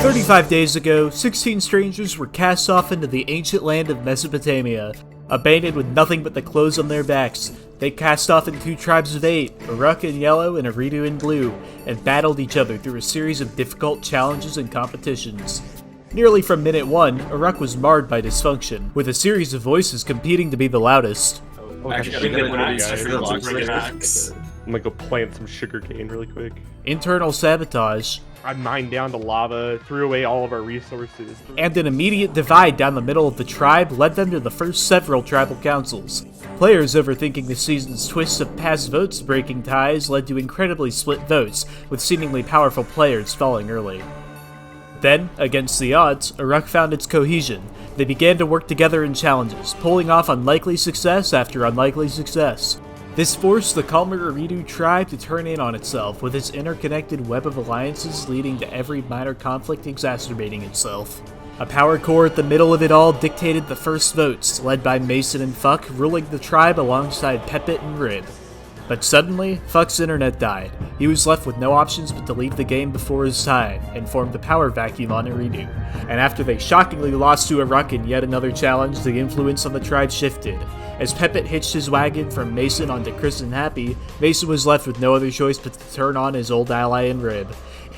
35 days ago, 16 strangers were cast off into the ancient land of Mesopotamia. Abandoned with nothing but the clothes on their backs, they cast off in 2 tribes of 8, Uruk in yellow and Eridu in blue, and battled each other through a series of difficult challenges and competitions. Nearly from minute 1, Uruk was marred by dysfunction, with a series of voices competing to be the loudest. I'm gonna go plant some sugarcane really quick. Internal sabotage. I mined down the lava, threw away all of our resources. And an immediate divide down the middle of the tribe led them to the first several tribal councils. Players overthinking the season's twists of past votes breaking ties led to incredibly split votes, with seemingly powerful players falling early. Then, against the odds, Uruk found its cohesion. They began to work together in challenges, pulling off unlikely success after unlikely success. This forced the calmer Eridu tribe to turn in on itself, with its interconnected web of alliances leading to every minor conflict exacerbating itself. A power core at the middle of it all dictated the first votes, led by Mason and Fuck ruling the tribe alongside Pepit and Rib. But suddenly, Fuck's internet died. He was left with no options but to leave the game before his time, and formed a power vacuum on Eridu. And after they shockingly lost to Uruk in yet another challenge, the influence on the tribe shifted. As Pepit hitched his wagon from Mason onto Chris and Happy, Mason was left with no other choice but to turn on his old ally in Rib.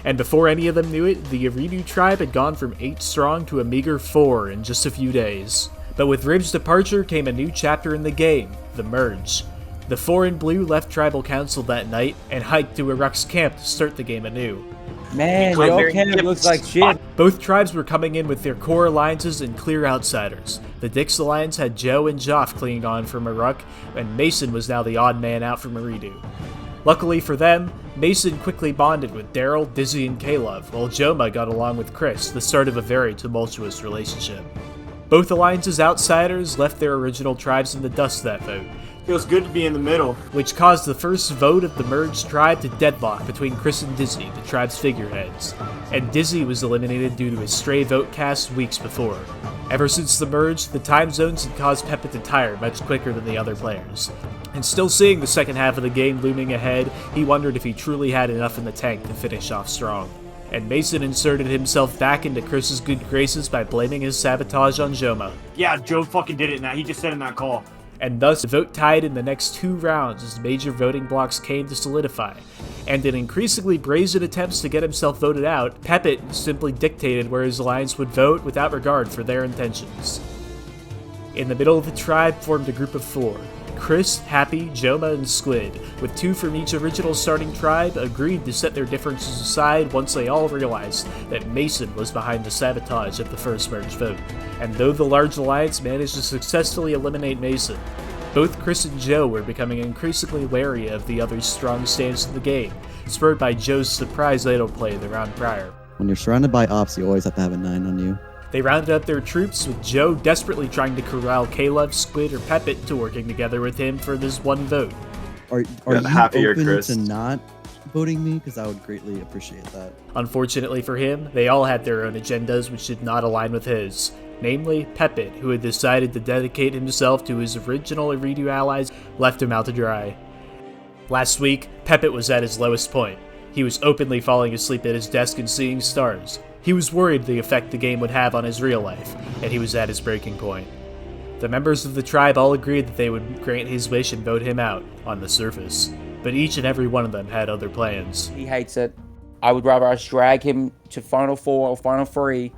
And before any of them knew it, the Eridu tribe had gone from 8 strong to a meager 4 in just a few days. But with Rib's departure came a new chapter in the game, the Merge. The 4 in blue left tribal council that night and hiked to Uruk's camp to start the game anew. Man, your camp looks like shit. Both tribes were coming in with their core alliances and clear outsiders. The Dix alliance had Joe and Joff clinging on from Uruk, and Mason was now the odd man out from Eridu. Luckily for them, Mason quickly bonded with Darryl, Dizzy, and Klove, while Jomah got along with Chris, the start of a very tumultuous relationship. Both alliances' outsiders left their original tribes in the dust that vote. Feels good to be in the middle. Which caused the first vote of the merged tribe to deadlock between Chris and Dizzy, the tribe's figureheads. And Dizzy was eliminated due to his stray vote cast weeks before. Ever since the merge, the time zones had caused Pepit to tire much quicker than the other players. And still seeing the second half of the game looming ahead, he wondered if he truly had enough in the tank to finish off strong. And Mason inserted himself back into Chris's good graces by blaming his sabotage on Jomah. Yeah, Joe fucking did it now. He just said in that call. And thus the vote tied in the next 2 rounds as major voting blocks came to solidify. And in increasingly brazen attempts to get himself voted out, Pepit simply dictated where his alliance would vote without regard for their intentions. In the middle of the tribe formed a group of 4. Chris, Happy, Jomah, and Squid, with 2 from each original starting tribe, agreed to set their differences aside once they all realized that Mason was behind the sabotage of the first merge vote. And though the large alliance managed to successfully eliminate Mason, both Chris and Joe were becoming increasingly wary of the other's strong stance in the game, spurred by Joe's surprise idle play the round prior. When you're surrounded by ops, you always have to have a 9 on you. They rounded up their troops, with Joe desperately trying to corral Klove, Squid, or Pepit to working together with him for this one vote. Are you open to not voting me? Because I would greatly appreciate that. Unfortunately for him, they all had their own agendas which did not align with his. Namely, Pepit, who had decided to dedicate himself to his original Eridu allies, left him out to dry. Last week, Pepit was at his lowest point. He was openly falling asleep at his desk and seeing stars. He was worried the effect the game would have on his real life, and he was at his breaking point. The members of the tribe all agreed that they would grant his wish and vote him out, on the surface. But each and every one of them had other plans. He hates it. I would rather us drag him to Final 4 or Final 3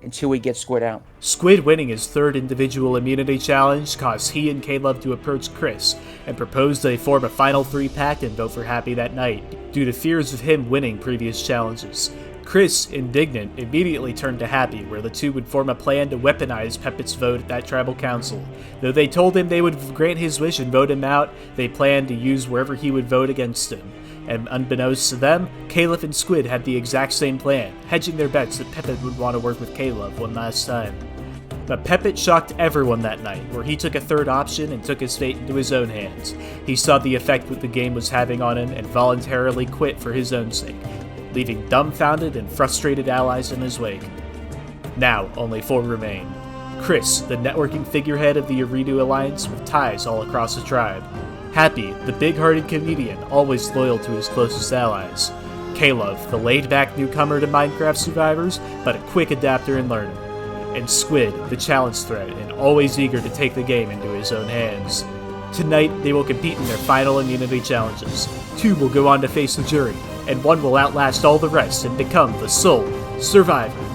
until we get Squid out. Squid winning his 3rd individual immunity challenge caused he and Klove to approach Chris, and proposed they form a Final 3 pact and vote for Happy that night, due to fears of him winning previous challenges. Chris, indignant, immediately turned to Happy, where the two would form a plan to weaponize Pepit's vote at that tribal council. Though they told him they would grant his wish and vote him out, they planned to use wherever he would vote against him. And unbeknownst to them, Klove and Squid had the exact same plan, hedging their bets that Pepit would want to work with Klove one last time. But Pepit shocked everyone that night, where he took a 3rd option and took his fate into his own hands. He saw the effect that the game was having on him and voluntarily quit for his own sake, leaving dumbfounded and frustrated allies in his wake. Now, only 4 remain. Chris, the networking figurehead of the Eridu Alliance with ties all across the tribe. Happy, the big-hearted comedian, always loyal to his closest allies. Klove, the laid-back newcomer to Minecraft survivors, but a quick adapter and learner. And Squid, the challenge threat, and always eager to take the game into his own hands. Tonight, they will compete in their final immunity challenges. 2 will go on to face the jury, and 1 will outlast all the rest and become the sole survivor.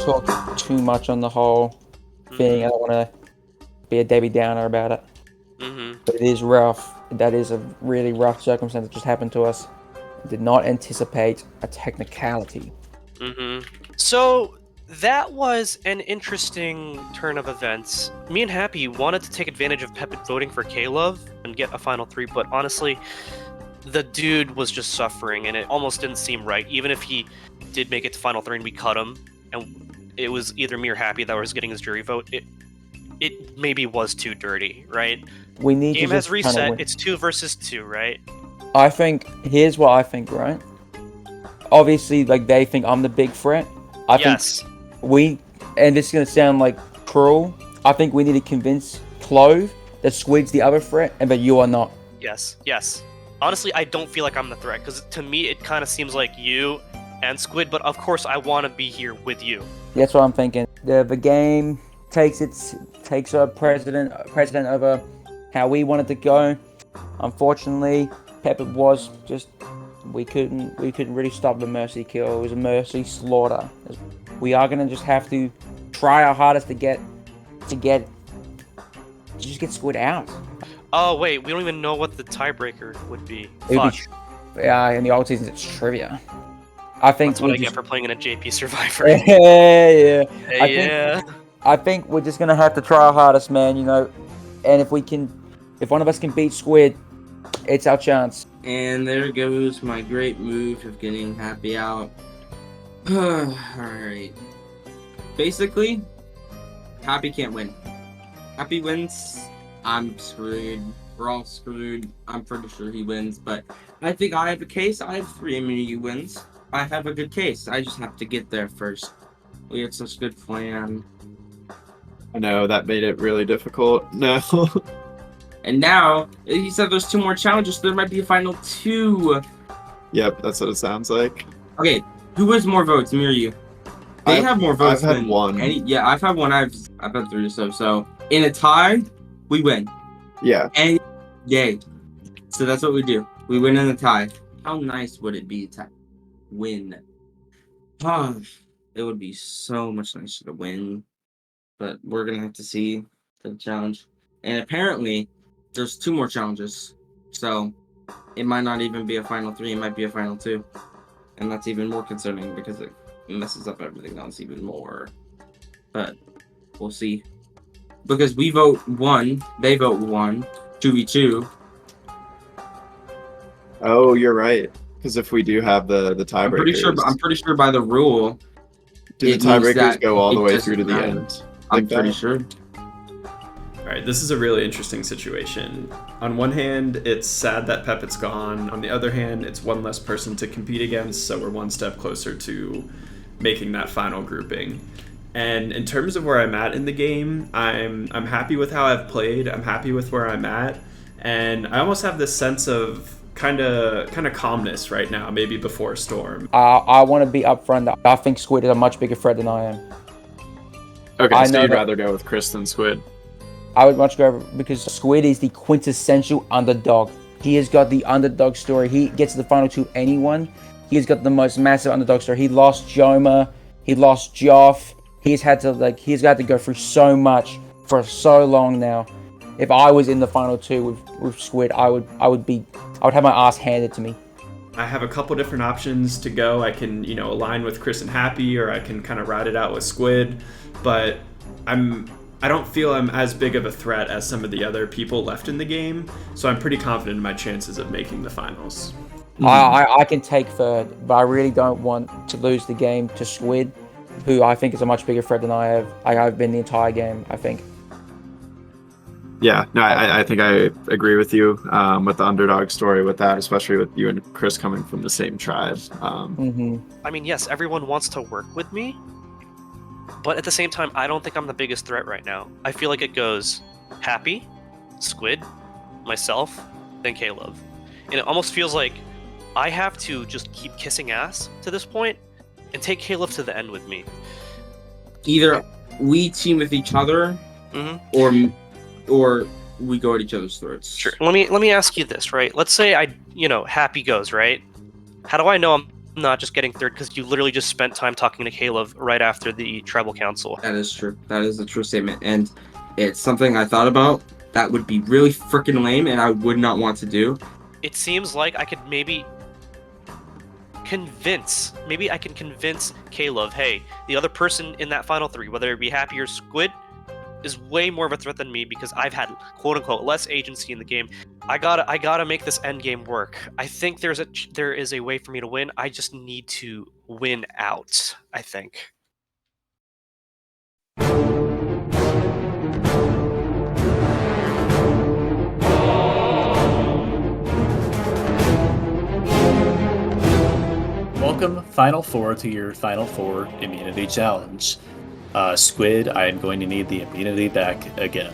Talk too much on the whole thing. I don't want to be a Debbie Downer about it. But it is rough. That is a really rough circumstance that just happened to us. Did not anticipate a technicality. So that was an interesting turn of events. Me and Happy wanted to take advantage of Pepit voting for Klove and get a final 3, but honestly, the dude was just suffering, and it almost didn't seem right. Even if he did make it to final 3 and we cut him, and it was either me or Happy that was getting his jury vote, it maybe was too dirty, right? We need Game to has just reset. It's 2 versus 2, right? I think, here's what I think, right? Obviously, like, they think I'm the big threat. I think and this is going to sound like cruel, I think we need to convince Klove that Squid's the other threat and that you are not. Yes. Honestly, I don't feel like I'm the threat, because to me, it kind of seems like you and Squid, but of course I want to be here with you. That's what I'm thinking. The game takes a precedent over how we wanted to go. Unfortunately, Pepper was just we couldn't really stop the mercy kill. It was a mercy slaughter. We are gonna just have to try our hardest to get Squid out. Oh wait, we don't even know what the tiebreaker would be. Yeah, in the old seasons it's trivia. I think that's what I get for playing in a JP Survivor. Yeah. I think we're just gonna have to try our hardest, man. You know, and if one of us can beat Squid, it's our chance. And there goes my great move of getting Happy out. Alright. Basically, Happy can't win. Happy wins, I'm screwed. We're all screwed. I'm pretty sure he wins, but I think I have a case. I have 3 immunity wins. I have a good case. I just have to get there first. We had such a good plan. I know, that made it really difficult. No. And now, he said there's 2 more challenges, so there might be a final 2. Yep, that's what it sounds like. Okay, who has more votes, me or you? They have more votes I've had 1. Yeah, I've had 1. I've had 3 or so. So, in a tie, we win. Yeah. And yay. So that's what we do. We win in a tie. How nice would it be to win? It would be so much nicer to win. But we're going to have to see the challenge. And apparently, there's 2 more challenges. So, it might not even be a final 3. It might be a final 2. And that's even more concerning because it messes up everything else even more. But, we'll see. Because we vote 1, they vote 1, 2v2. Oh, you're right. Because if we do have the tiebreakers... I'm pretty sure by the rule... Do the tiebreakers go all the way through to the end? I'm pretty sure. Alright, this is a really interesting situation. On one hand, it's sad that Pepit's gone. On the other hand, it's one less person to compete against, so we're one step closer to making that final grouping. And in terms of where I'm at in the game, I'm happy with how I've played. I'm happy with where I'm at, and I almost have this sense of kind of calmness right now, maybe before a storm. I want to be upfront. I think Squid is a much bigger threat than I am. Okay, I so know you'd that- rather go with Chris than Squid. I would much go because Squid is the quintessential underdog. He has got the underdog story. He gets to the final two anyone. He has got the most massive underdog story. He lost Jomah. He lost Joff. He's had to go through so much for so long now. If I was in the final two with Squid, I would have my ass handed to me. I have a couple different options to go. I can, align with Chris and Happy, or I can kind of ride it out with Squid. But I don't feel I'm as big of a threat as some of the other people left in the game, so I'm pretty confident in my chances of making the finals. I can take third, but I really don't want to lose the game to Squid, who I think is a much bigger threat than I have. I've been the entire game, I think. Yeah, no, I think I agree with you with the underdog story with that, especially with you and Chris coming from the same tribe. I mean, yes, everyone wants to work with me, but at the same time, I don't think I'm the biggest threat right now. I feel like it goes Happy, Squid, myself, then Caleb. And it almost feels like I have to just keep kissing ass to this point and take Caleb to the end with me. Either we team with each other, or we go at each other's throats. Sure. Let me ask you this, right? Let's say Happy goes, right? How do I know I'm not just getting third? Because you literally just spent time talking to Caleb right after the tribal council. That is true. That is a true statement, and it's something I thought about. That would be really freaking lame, and I would not want to do. It seems like I could maybe I can convince Caleb, hey, the other person in that final three, whether it be Happy or Squid, is way more of a threat than me because I've had quote unquote less agency in the game. I gotta make this end game work. I think there is a way for me to win. I just need to win out, I think. Welcome, Final Four, to your Final Four Immunity Challenge. Squid, I am going to need the immunity back again.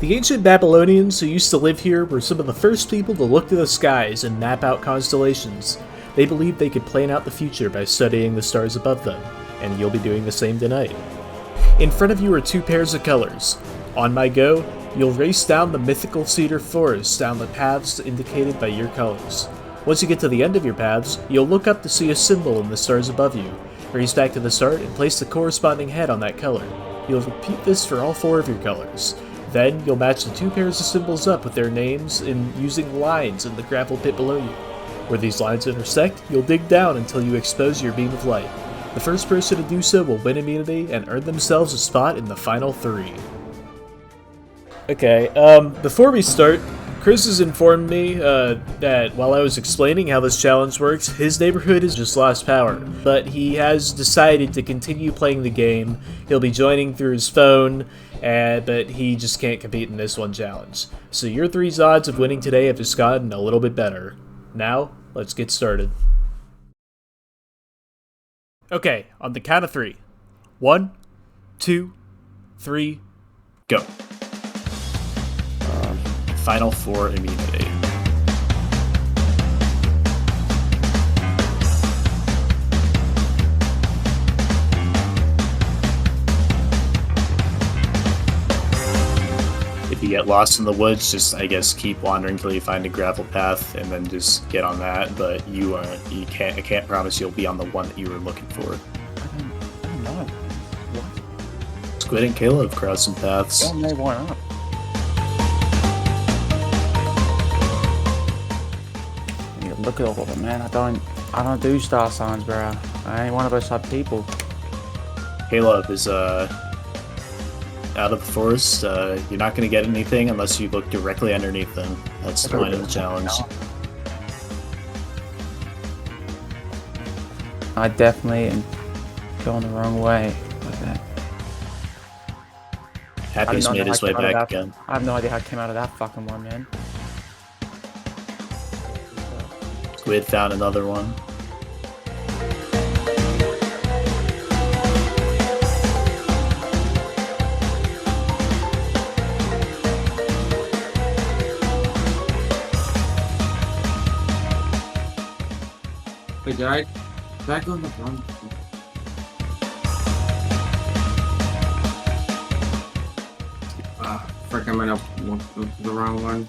The ancient Babylonians who used to live here were some of the first people to look to the skies and map out constellations. They believed they could plan out the future by studying the stars above them, and you'll be doing the same tonight. In front of you are two pairs of colors. On my go, you'll race down the mythical cedar forest down the paths indicated by your colors. Once you get to the end of your paths, you'll look up to see a symbol in the stars above you. Race back to the start and place the corresponding head on that color. You'll repeat this for all four of your colors. Then, you'll match the two pairs of symbols up with their names using lines in the gravel pit below you. Where these lines intersect, you'll dig down until you expose your beam of light. The first person to do so will win immunity and earn themselves a spot in the final three. Okay, before we start, Chris has informed me that while I was explaining how this challenge works, his neighborhood has just lost power. But he has decided to continue playing the game. He'll be joining through his phone, but he just can't compete in this one challenge. So your three's odds of winning today have just gotten a little bit better. Now, let's get started. Okay, on the count of three. 1, 2, 3, go. Final Four immunity. If you get lost in the woods, just, I guess, keep wandering until you find a gravel path and then just get on that, but I can't promise you'll be on the one that you were looking for. I don't know. What? Squid and Caleb crossed some paths. I don't know why not. Look at all of them, man. I don't do star signs, bro. I ain't one of those type of people. Caleb is out of the forest. You're not gonna get anything unless you look directly underneath them. That's the point of the challenge. I definitely am going the wrong way with that. Happy's made his way back again. I have no idea how I came out of that fucking one, man. Squid found another one. Wait, did I go in the wrong? I might have walked to the wrong one.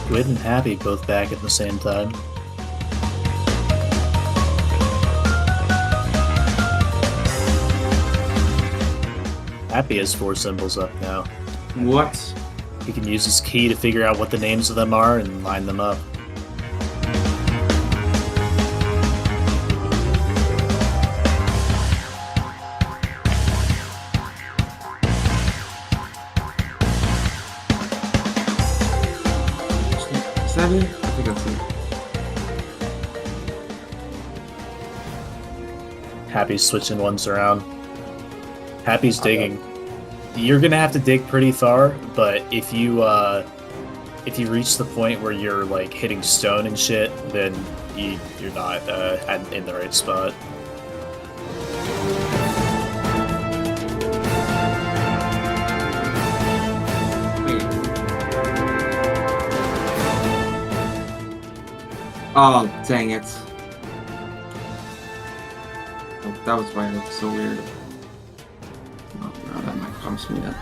Squid and Happy both back at the same time. Happy has 4 symbols up now. What? He can use his key to figure out what the names of them are and line them up. Is that it? I think that's it. Happy's switching ones around. Happy's digging. You're gonna have to dig pretty far, but if you reach the point where you're like hitting stone and shit, then you're not in the right spot. Wait. Oh, dang it. Oh, that was why it looked so weird. Oh, no, that might cost me that.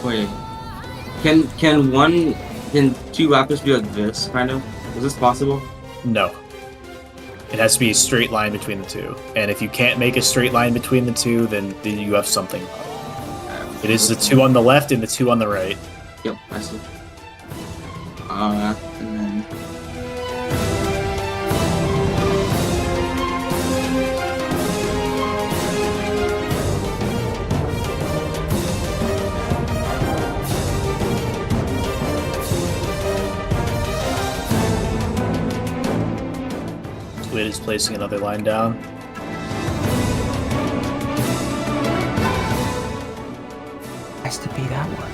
Wait, can 2 apples be like this, kind of? Is this possible? No. It has to be a straight line between the two. And if you can't make a straight line between the two, then you have something. It is the 2 on the left and the 2 on the right. Yep, I see. And then... Squid is placing another line down. Has to be that one.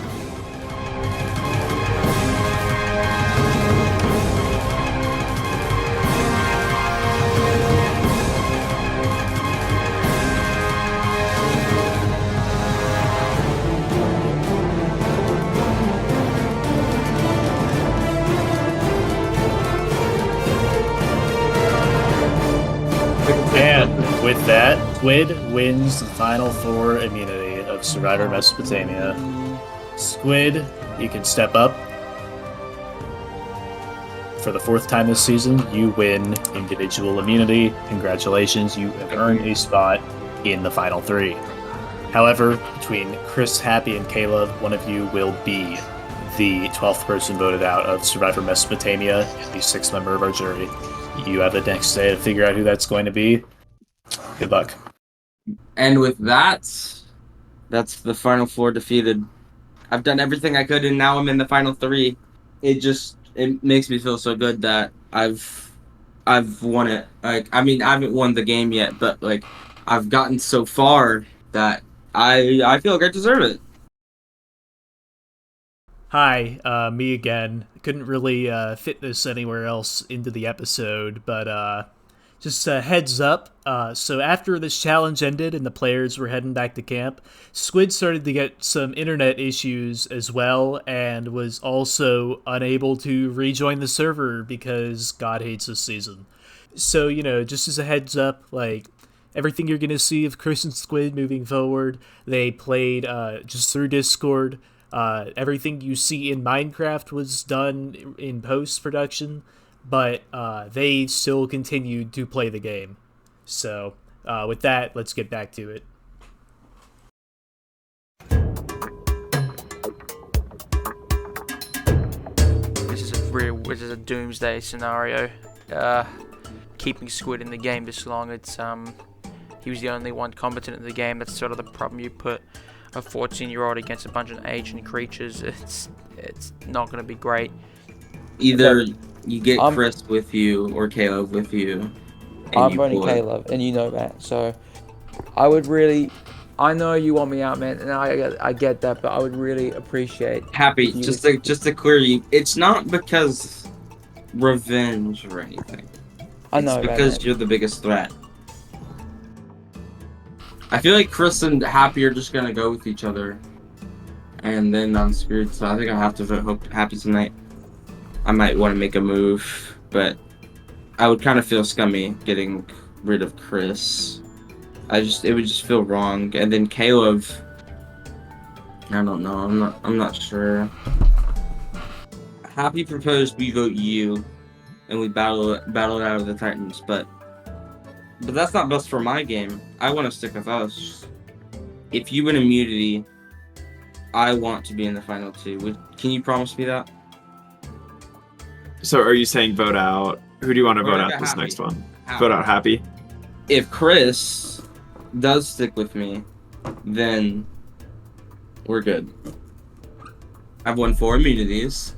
And with that, Squid wins the final 4 immunity of Survivor Mesopotamia. Squid, you can step up. For the 4th time this season, you win individual immunity. Congratulations, you have earned a spot in the final 3. However, between Chris, Happy, and Caleb, one of you will be the 12th person voted out of Survivor Mesopotamia, the 6th member of our jury. You have the next day to figure out who that's going to be. Good luck. And with that, that's the final 4 defeated. I've done everything I could, and now I'm in the final 3. It makes me feel so good that I've won it. Like, I mean, I haven't won the game yet, but like, I've gotten so far that I feel like I deserve it. Hi, me again. Couldn't really fit this anywhere else into the episode, but just a heads up. So after this challenge ended and the players were heading back to camp, Squid started to get some internet issues as well, and was also unable to rejoin the server because God hates this season. So, just as a heads up, like, everything you're going to see of Chris and Squid moving forward. They played just through Discord. Everything you see in Minecraft was done in post-production, but they still continued to play the game. So with that, let's get back to it. This is a doomsday scenario. Keeping Squid in the game this long, he was the only one competent in the game. That's sort of the problem. You put a 14-year-old against a bunch of ancient creatures, it's not going to be great. Either you get Chris with you or Caleb with you. I'm running Caleb, and you know that. So I know you want me out, man, and I get that, but I would really appreciate Happy. Just to clear you, it's not because revenge or anything. I know it's because you're the biggest threat. I feel like Chris and Happy are just gonna go with each other, and then I'm screwed. So I think I have to vote Happy tonight. I might want to make a move, but I would kind of feel scummy getting rid of Chris. It would just feel wrong. And then Caleb, I don't know. I'm not sure. Happy proposed we vote you, and we battle it out of the Titans, but that's not best for my game. I want to stick with us. If you win immunity, I want to be in the final 2. Can you promise me that? So are you saying vote out? Who do you want to vote out this Happy. Next one? Happy. Vote out Happy. If Chris does stick with me, then we're good. I've won 4 immunities,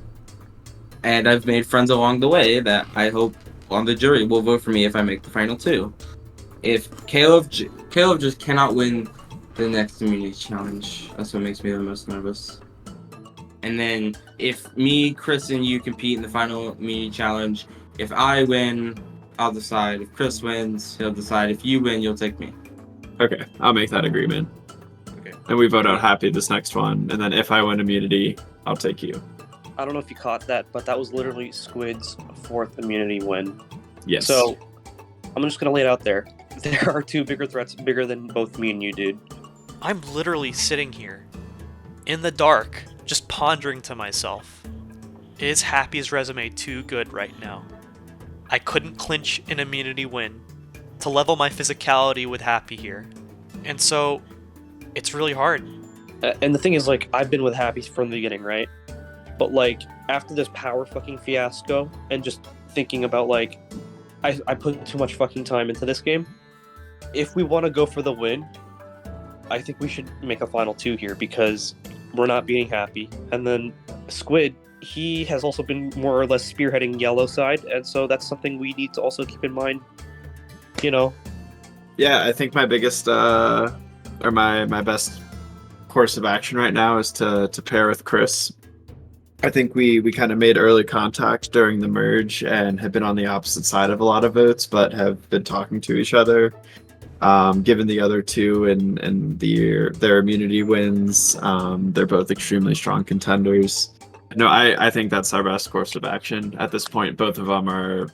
and I've made friends along the way that I hope on the jury will vote for me if I make the final 2. If Caleb just cannot win the next immunity challenge, that's what makes me the most nervous. And then if me, Chris, and you compete in the final immunity challenge, if I win, I'll decide. If Chris wins, he'll decide. If you win, you'll take me. Okay, I'll make that agreement. Okay. And we vote out Happy this next one, and then if I win immunity, I'll take you. I don't know if you caught that, but that was literally Squid's 4th immunity win. Yes. So I'm just gonna lay it out there. There are 2 bigger threats, bigger than both me and you, dude. I'm literally sitting here in the dark, just pondering to myself, is Happy's resume too good right now? I couldn't clinch an immunity win to level my physicality with Happy here. And so, it's really hard. And the thing is, like, I've been with Happy from the beginning, right? But, like, after this power fucking fiasco, and just thinking about, like, I put too much fucking time into this game. If we want to go for the win, I think we should make a final 2 here, because we're not being Happy. And then Squid, he has also been more or less spearheading yellow side, and so that's something we need to also keep in mind, you know. Yeah, I think my biggest or my best course of action right now is to pair with Chris. I think we kind of made early contact during the merge and have been on the opposite side of a lot of votes, but have been talking to each other. Given the other 2 and their immunity wins, they're both extremely strong contenders. No, I think that's our best course of action at this point. Both of them are,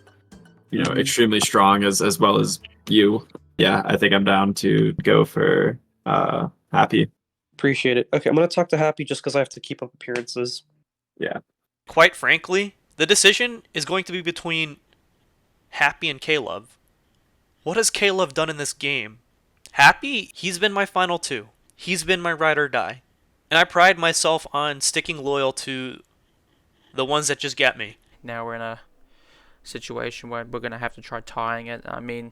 extremely strong as well as you. Yeah, I think I'm down to go for Happy. Appreciate it. Okay, I'm gonna talk to Happy just because I have to keep up appearances. Yeah. Quite frankly, the decision is going to be between Happy and Caleb. What has Caleb done in this game? Happy, he's been my final 2. He's been my ride or die. And I pride myself on sticking loyal to the ones that just get me. Now we're in a situation where we're going to have to try tying it. I mean,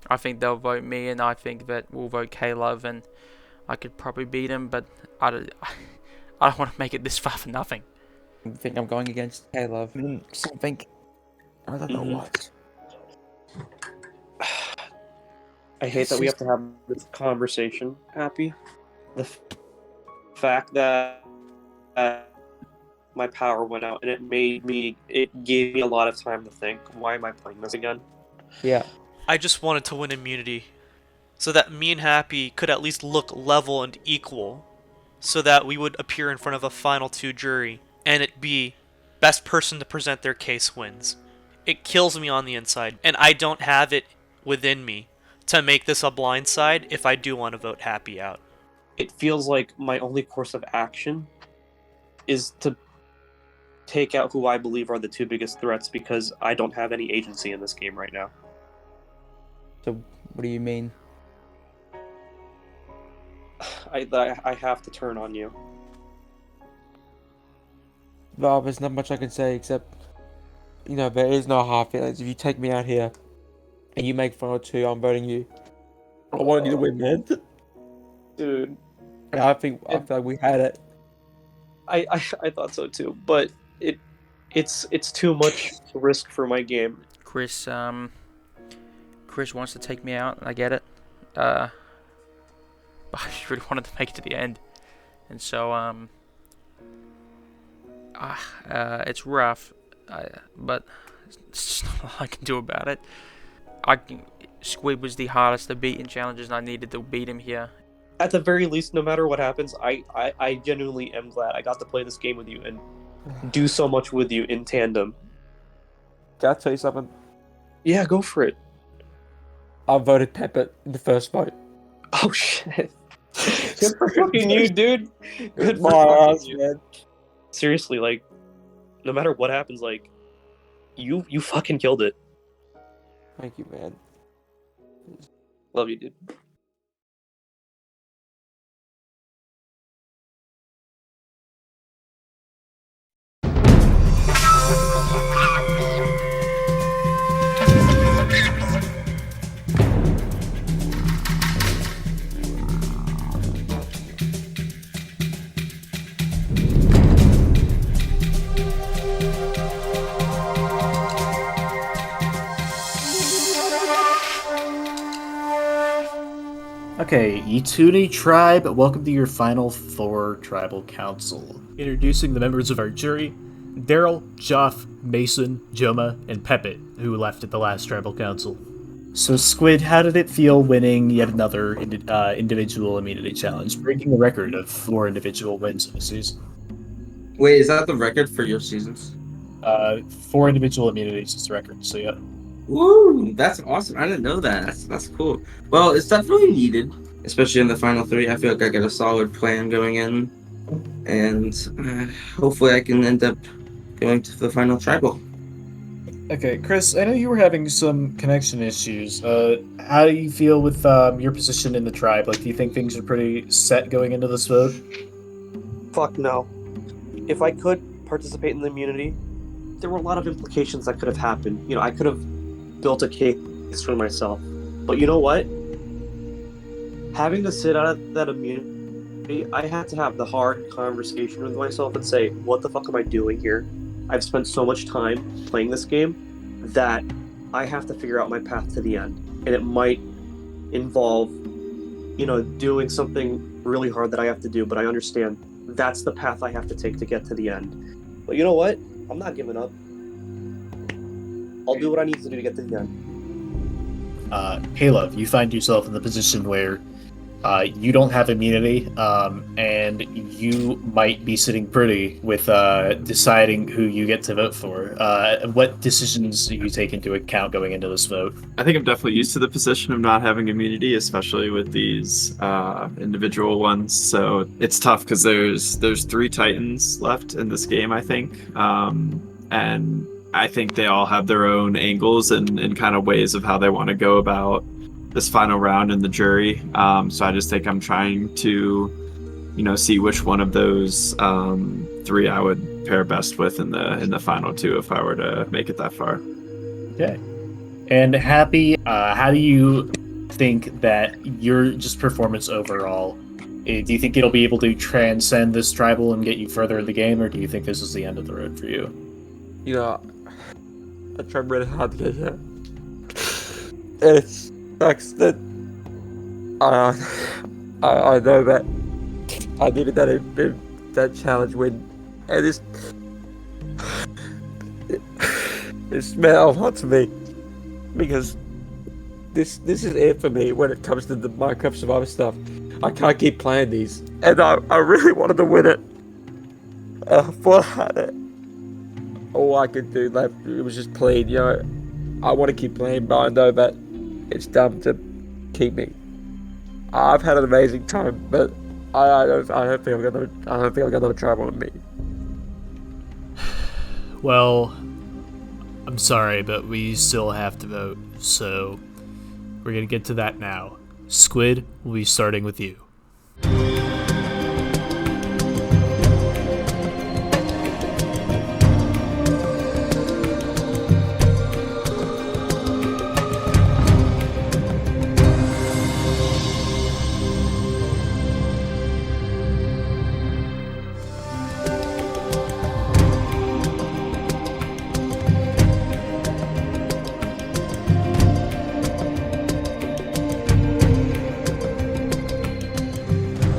I think they'll vote me, and I think that we'll vote Caleb, and I could probably beat him, but I don't want to make it this far for nothing. I think I'm going against Caleb. Something. I don't know what. I hate that we have to have this conversation, Happy. The fact that my power went out, and it gave me a lot of time to think, why am I playing this again? Yeah. I just wanted to win immunity, so that me and Happy could at least look level and equal, so that we would appear in front of a final 2 jury, and it be best person to present their case wins. It kills me on the inside, and I don't have it within me to make this a blindside if I do want to vote Happy out. It feels like my only course of action is to take out who I believe are the two biggest threats because I don't have any agency in this game right now. So, what do you mean? I have to turn on you. Well, there's not much I can say except, you know, there is no hard feelings. If you take me out here and you make final two, I'm voting you. I wanted you to win, man. Dude. I feel like we had it. I thought so too, but it's too much risk for my game. Chris wants to take me out, I get it. But I just really wanted to make it to the end. And so, it's rough, but it's just not a lot I can do about it. Squid was the hardest to beat in challenges, and I needed to beat him here. At the very least, no matter what happens, I genuinely am glad I got to play this game with you and do so much with you in tandem. Can I tell you something? Yeah, go for it. I voted Pepper in the first vote. Oh shit. Good for fucking you, dude. Good for ass, you. Man. Seriously, like, no matter what happens, like, you fucking killed it. Thank you, man. Love you, dude. Okay, Yetuni Tribe, welcome to your final 4 Tribal Council. Introducing the members of our jury, Darryl, Joff, Mason, Jomah, and Pepit, who left at the last Tribal Council. So Squid, how did it feel winning yet another individual immunity challenge, breaking a record of 4 individual wins in a season? Wait, is that the record for your seasons? 4 individual immunities is the record, so yeah. Woo, that's awesome. I didn't know that. That's cool. Well, it's definitely needed, especially in the final 3. I feel like I got a solid plan going in, and hopefully I can end up going to the final tribal. Okay, Chris, I know you were having some connection issues. How do you feel with your position in the tribe? Like, do you think things are pretty set going into this vote? Fuck no. If I could participate in the immunity, there were a lot of implications that could have happened. You know, I could have built a case for myself. But you know what? Having to sit out of that immunity, I had to have the hard conversation with myself and say, what the fuck am I doing here? I've spent so much time playing this game that I have to figure out my path to the end. And it might involve, you know, doing something really hard that I have to do, but I understand that's the path I have to take to get to the end. But you know what? I'm not giving up. I'll do what I need to do to get to the end. Caleb, you find yourself in the position where you don't have immunity, and you might be sitting pretty with deciding who you get to vote for. What decisions do you take into account going into this vote? I think I'm definitely used to the position of not having immunity, especially with these individual ones. So it's tough because there's 3 Titans left in this game, I think, and I think they all have their own angles and kind of ways of how they want to go about this final round in the jury. So I just think I'm trying to, you know, see which one of those 3 I would pair best with in the final 2 if I were to make it that far. Okay. And Happy, how do you think that your just performance overall, do you think it'll be able to transcend this tribal and get you further in the game, or do you think this is the end of the road for you? You know, I tried really hard to get here. It sucks that I know that I needed that challenge win, and it's meant a lot to me because this is it for me when it comes to the Minecraft Survivor stuff. I can't keep playing these, and I really wanted to win it. Before I had it, all I could do left, it was just plead, you know, I want to keep playing, but I know that it's dumb to keep me. I've had an amazing time, but I don't think I've got another tribal in me. Well, I'm sorry, but we still have to vote, so we're gonna get to that now. Squid, we'll be starting with you.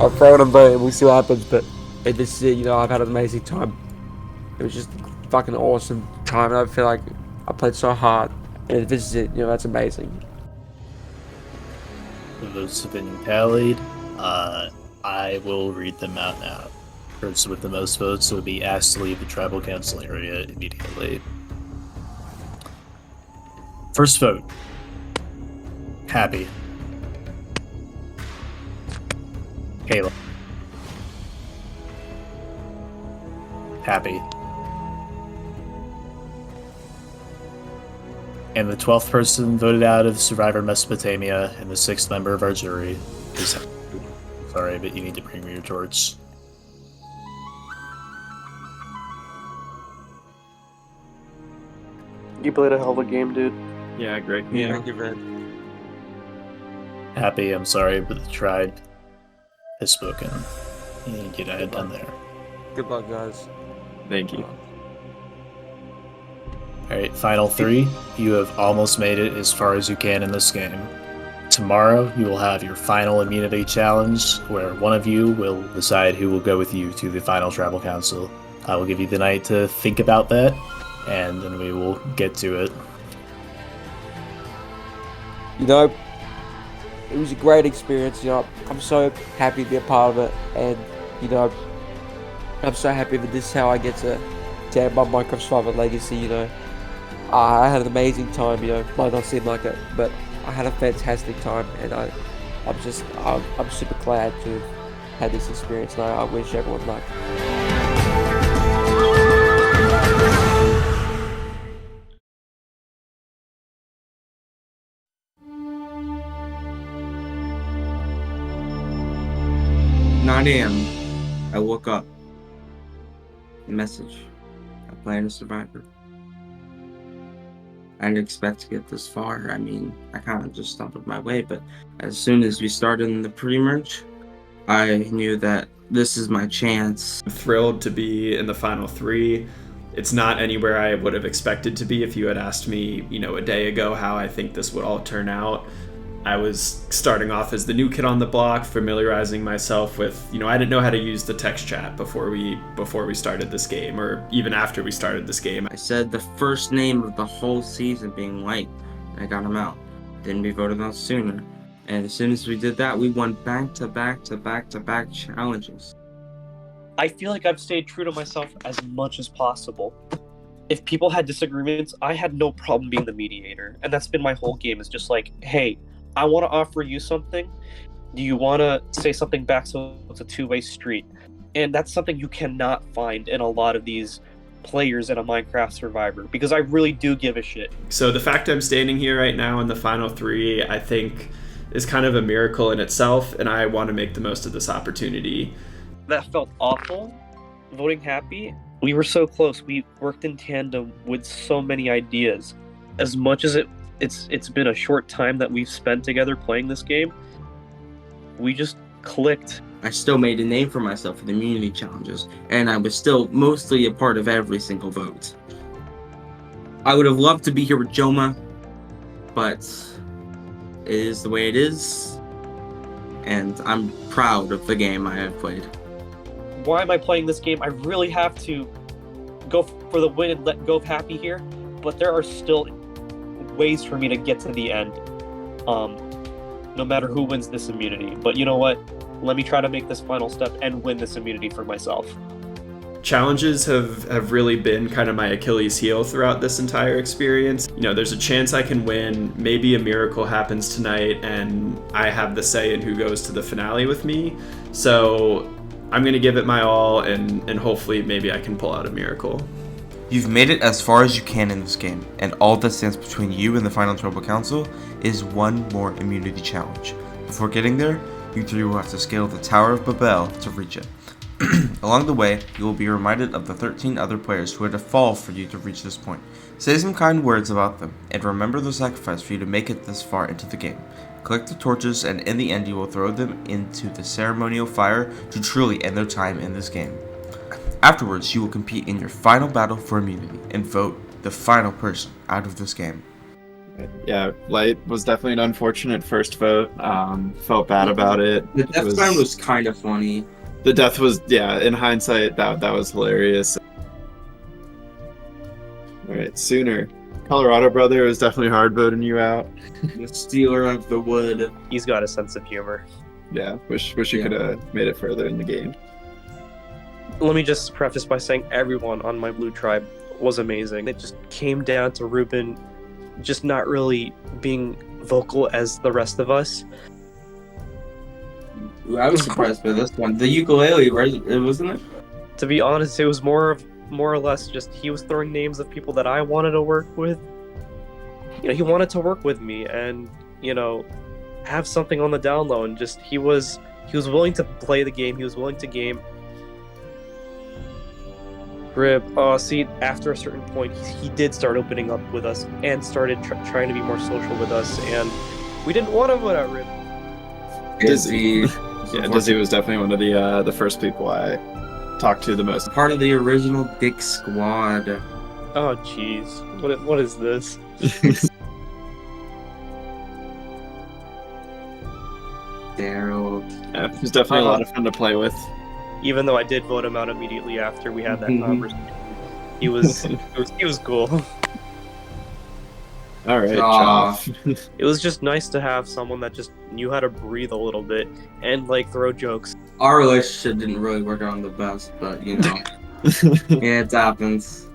I'll throw it on vote and we'll see what happens, but if this is it, you know, I've had an amazing time. It was just a fucking awesome time, and I feel like I played so hard, and if this is it, you know, that's amazing. The votes have been tallied. I will read them out now. Person with the most votes will be asked to leave the tribal council area immediately. First vote. Happy. Caleb. Happy. And the 12th person voted out of Survivor Mesopotamia and the 6th member of our jury is Happy. Sorry, but you need to bring me your torch. You played a hell of a game, dude. Yeah, great. Yeah. Thank you, Red. Happy, I'm sorry, but the tribe has spoken. You need to get ahead done there. Good luck, guys. Thank you. Alright, final 3. You have almost made it as far as you can in this game. Tomorrow, you will have your final immunity challenge, where one of you will decide who will go with you to the final tribal council. I will give you the night to think about that, and then we will get to it. You know, it was a great experience, you know, I'm so happy to be a part of it, and, you know, I'm so happy that this is how I get to end my Minecraft Survivor legacy, you know. I had an amazing time, you know, might not seem like it, but I had a fantastic time, and I'm super glad to have had this experience, and I wish everyone luck. I woke up. Message. I plan a survivor. I didn't expect to get this far. I mean, I kind of just stumbled my way, but as soon as we started in the pre-merge, I knew that this is my chance. I'm thrilled to be in the final 3. It's not anywhere I would have expected to be if you had asked me, you know, a day ago how I think this would all turn out. I was starting off as the new kid on the block, familiarizing myself with, you know, I didn't know how to use the text chat before we started this game, or even after we started this game. I said the first name of the whole season being White, and I got him out. Then we voted out sooner. And as soon as we did that, we won back-to-back challenges. I feel like I've stayed true to myself as much as possible. If people had disagreements, I had no problem being the mediator. And that's been my whole game, is just like, hey, I want to offer you something. Do you want to say something back so it's a two-way street? And that's something you cannot find in a lot of these players in a Minecraft Survivor, because I really do give a shit. So the fact I'm standing here right now in the final 3, I think is kind of a miracle in itself, and I want to make the most of this opportunity. That felt awful. Voting Happy, we were so close. We worked in tandem with so many ideas. As much as it's been a short time that we've spent together playing this game, we just clicked. I still made a name for myself in the immunity challenges, and I was still mostly a part of every single vote. I would have loved to be here with Jomah, but it is the way it is, and I'm proud of the game I have played. Why am I playing this game? I really have to go for the win and let go of Happy here, but there are still ways for me to get to the end, no matter who wins this immunity. But you know what? Let me try to make this final step and win this immunity for myself. Challenges have really been kind of my Achilles heel throughout this entire experience. You know, there's a chance I can win, maybe a miracle happens tonight, and I have the say in who goes to the finale with me. So I'm gonna give it my all, and hopefully maybe I can pull out a miracle. You've made it as far as you can in this game, and all that stands between you and the final Tribal Council is one more immunity challenge. Before getting there, you three will have to scale the Tower of Babel to reach it. Along the way, you will be reminded of the 13 other players who had to fall for you to reach this point. Say some kind words about them, and remember the sacrifice for you to make it this far into the game. Collect the torches, and in the end you will throw them into the ceremonial fire to truly end their time in this game. Afterwards, you will compete in your final battle for immunity, and vote the final person out of this game. Yeah, Light was definitely an unfortunate first vote. Felt bad about it. The death time was kind of funny. The death was, yeah, in hindsight, that was hilarious. Alright, Sooner. Colorado Brother was definitely hard voting you out. The stealer of the wood. He's got a sense of humor. Yeah, wish you could have made it further in the game. Let me just preface by saying everyone on my blue tribe was amazing. It just came down to Ruben just not really being vocal as the rest of us. I was surprised by this one. The ukulele, right? Wasn't it? To be honest, it was more or less just he was throwing names of people that I wanted to work with. You know, he wanted to work with me and, you know, have something on the down low, and just he was willing to play the game. He was willing to game. Rib. See, after a certain point, he did start opening up with us and started trying to be more social with us, and we didn't want to vote out Rib. Dizzy. Yeah, Dizzy was definitely one of the first people I talked to the most. Part of the original Dick Squad. Oh, jeez. What is this? Darryl. Yeah, he was definitely a lot of fun to play with. Even though I did vote him out immediately after we had that conversation, he was cool. All right, Joff. It was just nice to have someone that just knew how to breathe a little bit and like throw jokes. Our relationship didn't really work out the best, but you know, yeah, it happens.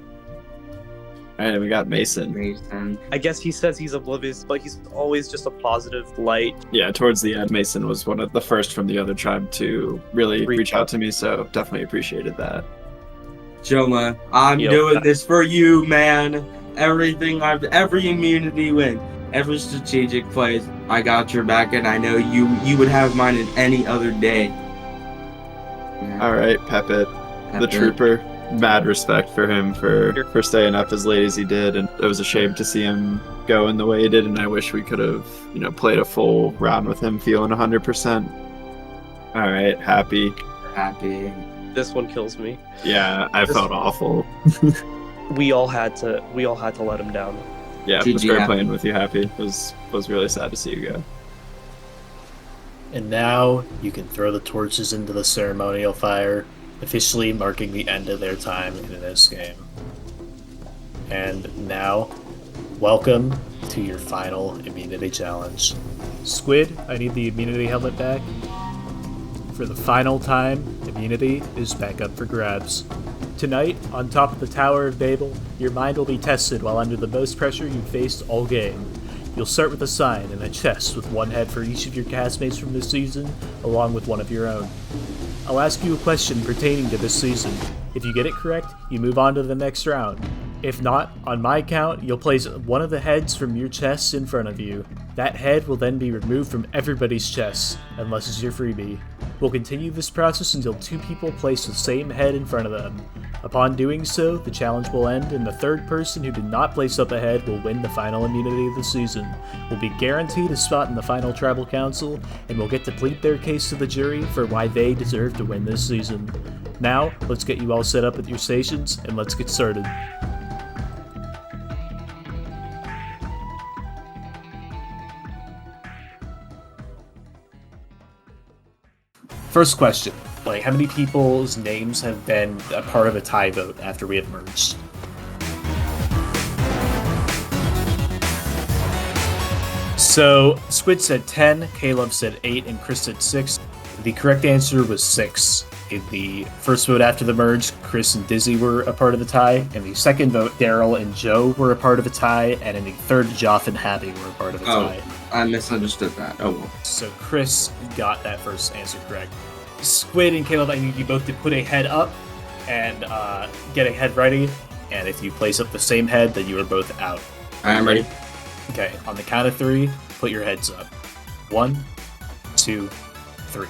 All right, we got Mason. I guess he says he's oblivious, but he's always just a positive light. Yeah, towards the end, Mason was one of the first from the other tribe to really reach out to me, so definitely appreciated that. Jomah, I'm doing this for you, man. Every immunity win, every strategic plays, I got your back, and I know you would have mine in any other day. Yeah. All right, Pepit, the trooper. Mad respect for him for staying up as late as he did, and it was a shame to see him go in the way he did, and I wish we could have, you know, played a full round with him feeling 100%. All right, Happy. This one kills me. Yeah, I felt awful. We all had to let him down. Yeah, it was great playing with you, Happy. It was really sad to see you go. And now you can throw the torches into the ceremonial fire, officially marking the end of their time in this game. And now, welcome to your final immunity challenge. Squid, I need the immunity helmet back. For the final time, immunity is back up for grabs. Tonight, on top of the Tower of Babel, your mind will be tested while under the most pressure you've faced all game. You'll start with a sign and a chest with one head for each of your castmates from this season, along with one of your own. I'll ask you a question pertaining to this season. If you get it correct, you move on to the next round. If not, on my count, you'll place one of the heads from your chests in front of you. That head will then be removed from everybody's chests, unless it's your freebie. We'll continue this process until 2 people place the same head in front of them. Upon doing so, the challenge will end, and the third person who did not place up a head will win the final immunity of the season, will be guaranteed a spot in the final tribal council, and will get to plead their case to the jury for why they deserve to win this season. Now, let's get you all set up at your stations, and let's get started. First question, how many people's names have been a part of a tie vote after we have merged? So, Squid said 10, Caleb said 8, and Chris said 6. The correct answer was 6. In the first vote after the merge, Chris and Dizzy were a part of the tie. In the second vote, Darryl and Joe were a part of a tie. And in the third, Joff and Happy were a part of a tie. I misunderstood that. Oh well. So Chris got that first answer correct. Squid and Caleb, I need you both to put a head up and get a head ready. And if you place up the same head, then you are both out. I am ready. Okay, on the count of 3, put your heads up. 1, 2, 3.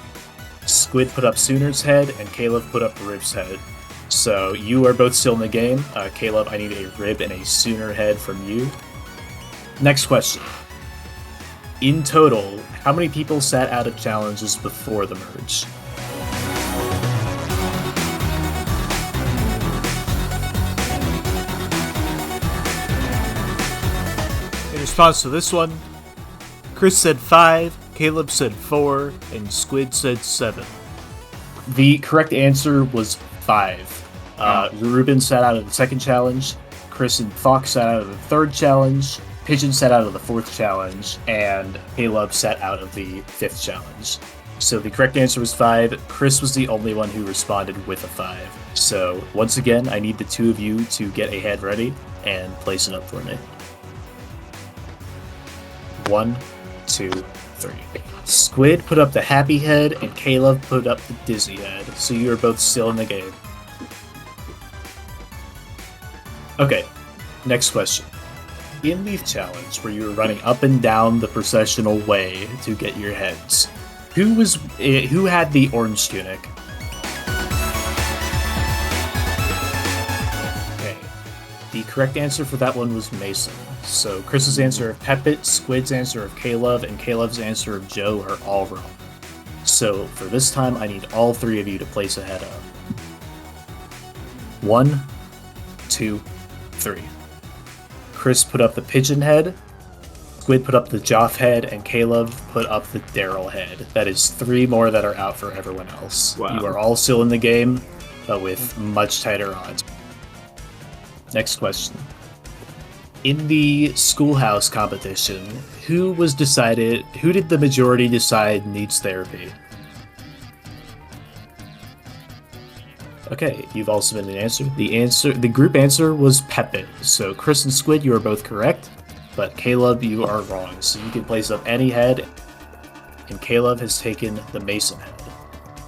Squid put up Sooner's head, and Caleb put up Rib's head. So you are both still in the game. Caleb, I need a Rib and a Sooner head from you. Next question. In total, how many people sat out of challenges before the merge? In response to this one, Chris said 5, Caleb said 4, and Squid said 7. The correct answer was 5. Ruben sat out of the second challenge, Chris and Fox sat out of the third challenge, Pigeon sat out of the fourth challenge, and Caleb sat out of the fifth challenge. So the correct answer was 5. Chris was the only one who responded with a 5. So once again, I need the two of you to get a head ready and place it up for me. 1, 2, 3. Squid put up the happy head, and Caleb put up the dizzy head. So you are both still in the game. Okay, next question. In the challenge where you were running up and down the processional way to get your heads, who had the orange tunic? Okay, the correct answer for that one was Mason. So Chris's answer of Pepit, Squid's answer of Caleb, and Caleb's answer of Joe are all wrong. So for this time, I need all three of you to place a head up. 1, 2, 3. Chris put up the pigeon head, Squid put up the Joff head, and Caleb put up the Darryl head. That is 3 more that are out for everyone else. Wow. You are all still in the game, but with much tighter odds. Next question. In the schoolhouse competition, who did the majority decide needs therapy? Okay, you've all submitted an answer. The group answer was Pepit. So Chris and Squid, you are both correct, but Caleb, you are wrong. So you can place up any head, and Caleb has taken the Mason head.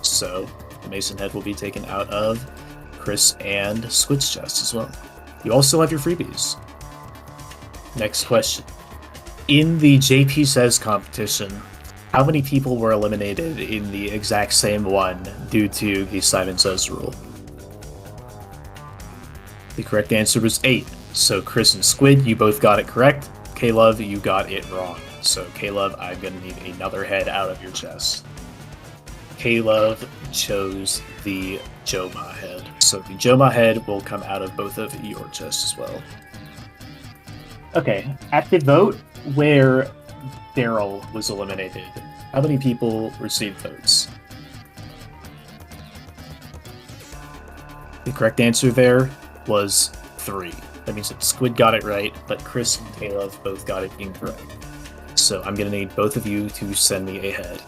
So the Mason head will be taken out of Chris and Squid's chest as well. You all still have your freebies. Next question. In the JP Says competition, how many people were eliminated in the exact same one due to the Simon Says rule? The correct answer was 8. So Chris and Squid, you both got it correct. Caleb, you got it wrong. So Caleb, I'm going to need another head out of your chest. Caleb chose the Jomah head. So the Jomah head will come out of both of your chests as well. Okay, at the vote where Darryl was eliminated, how many people received votes? The correct answer there was 3. That means that Squid got it right, but Chris and Caleb both got it incorrect. So I'm going to need both of you to send me a head.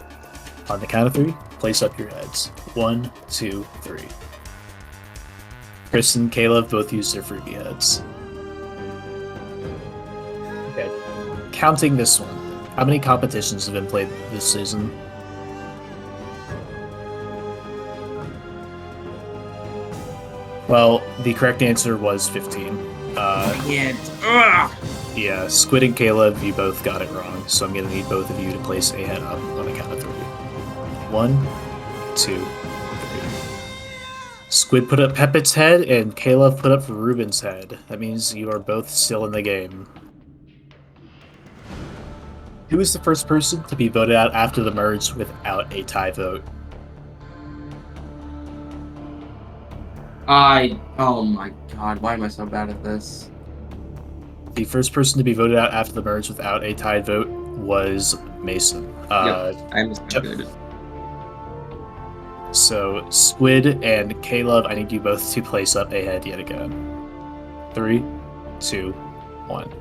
On the count of 3, place up your heads. 1, 2, 3. Chris and Caleb both used their freebie heads. Okay. Counting this one, how many competitions have been played this season? Well, the correct answer was 15. Yeah, Squid and Caleb, you both got it wrong, so I'm going to need both of you to place a head up on the count of 3. 1, 2, 3. Squid put up Pepit's head, and Caleb put up Ruben's head. That means you are both still in the game. Who is the first person to be voted out after the merge without a tie vote? Oh my god, why am I so bad at this? The first person to be voted out after the merge without a tied vote was Mason. I'm good. So, Squid and Caleb, I need you both to place up a head yet again. 3, 2, 1.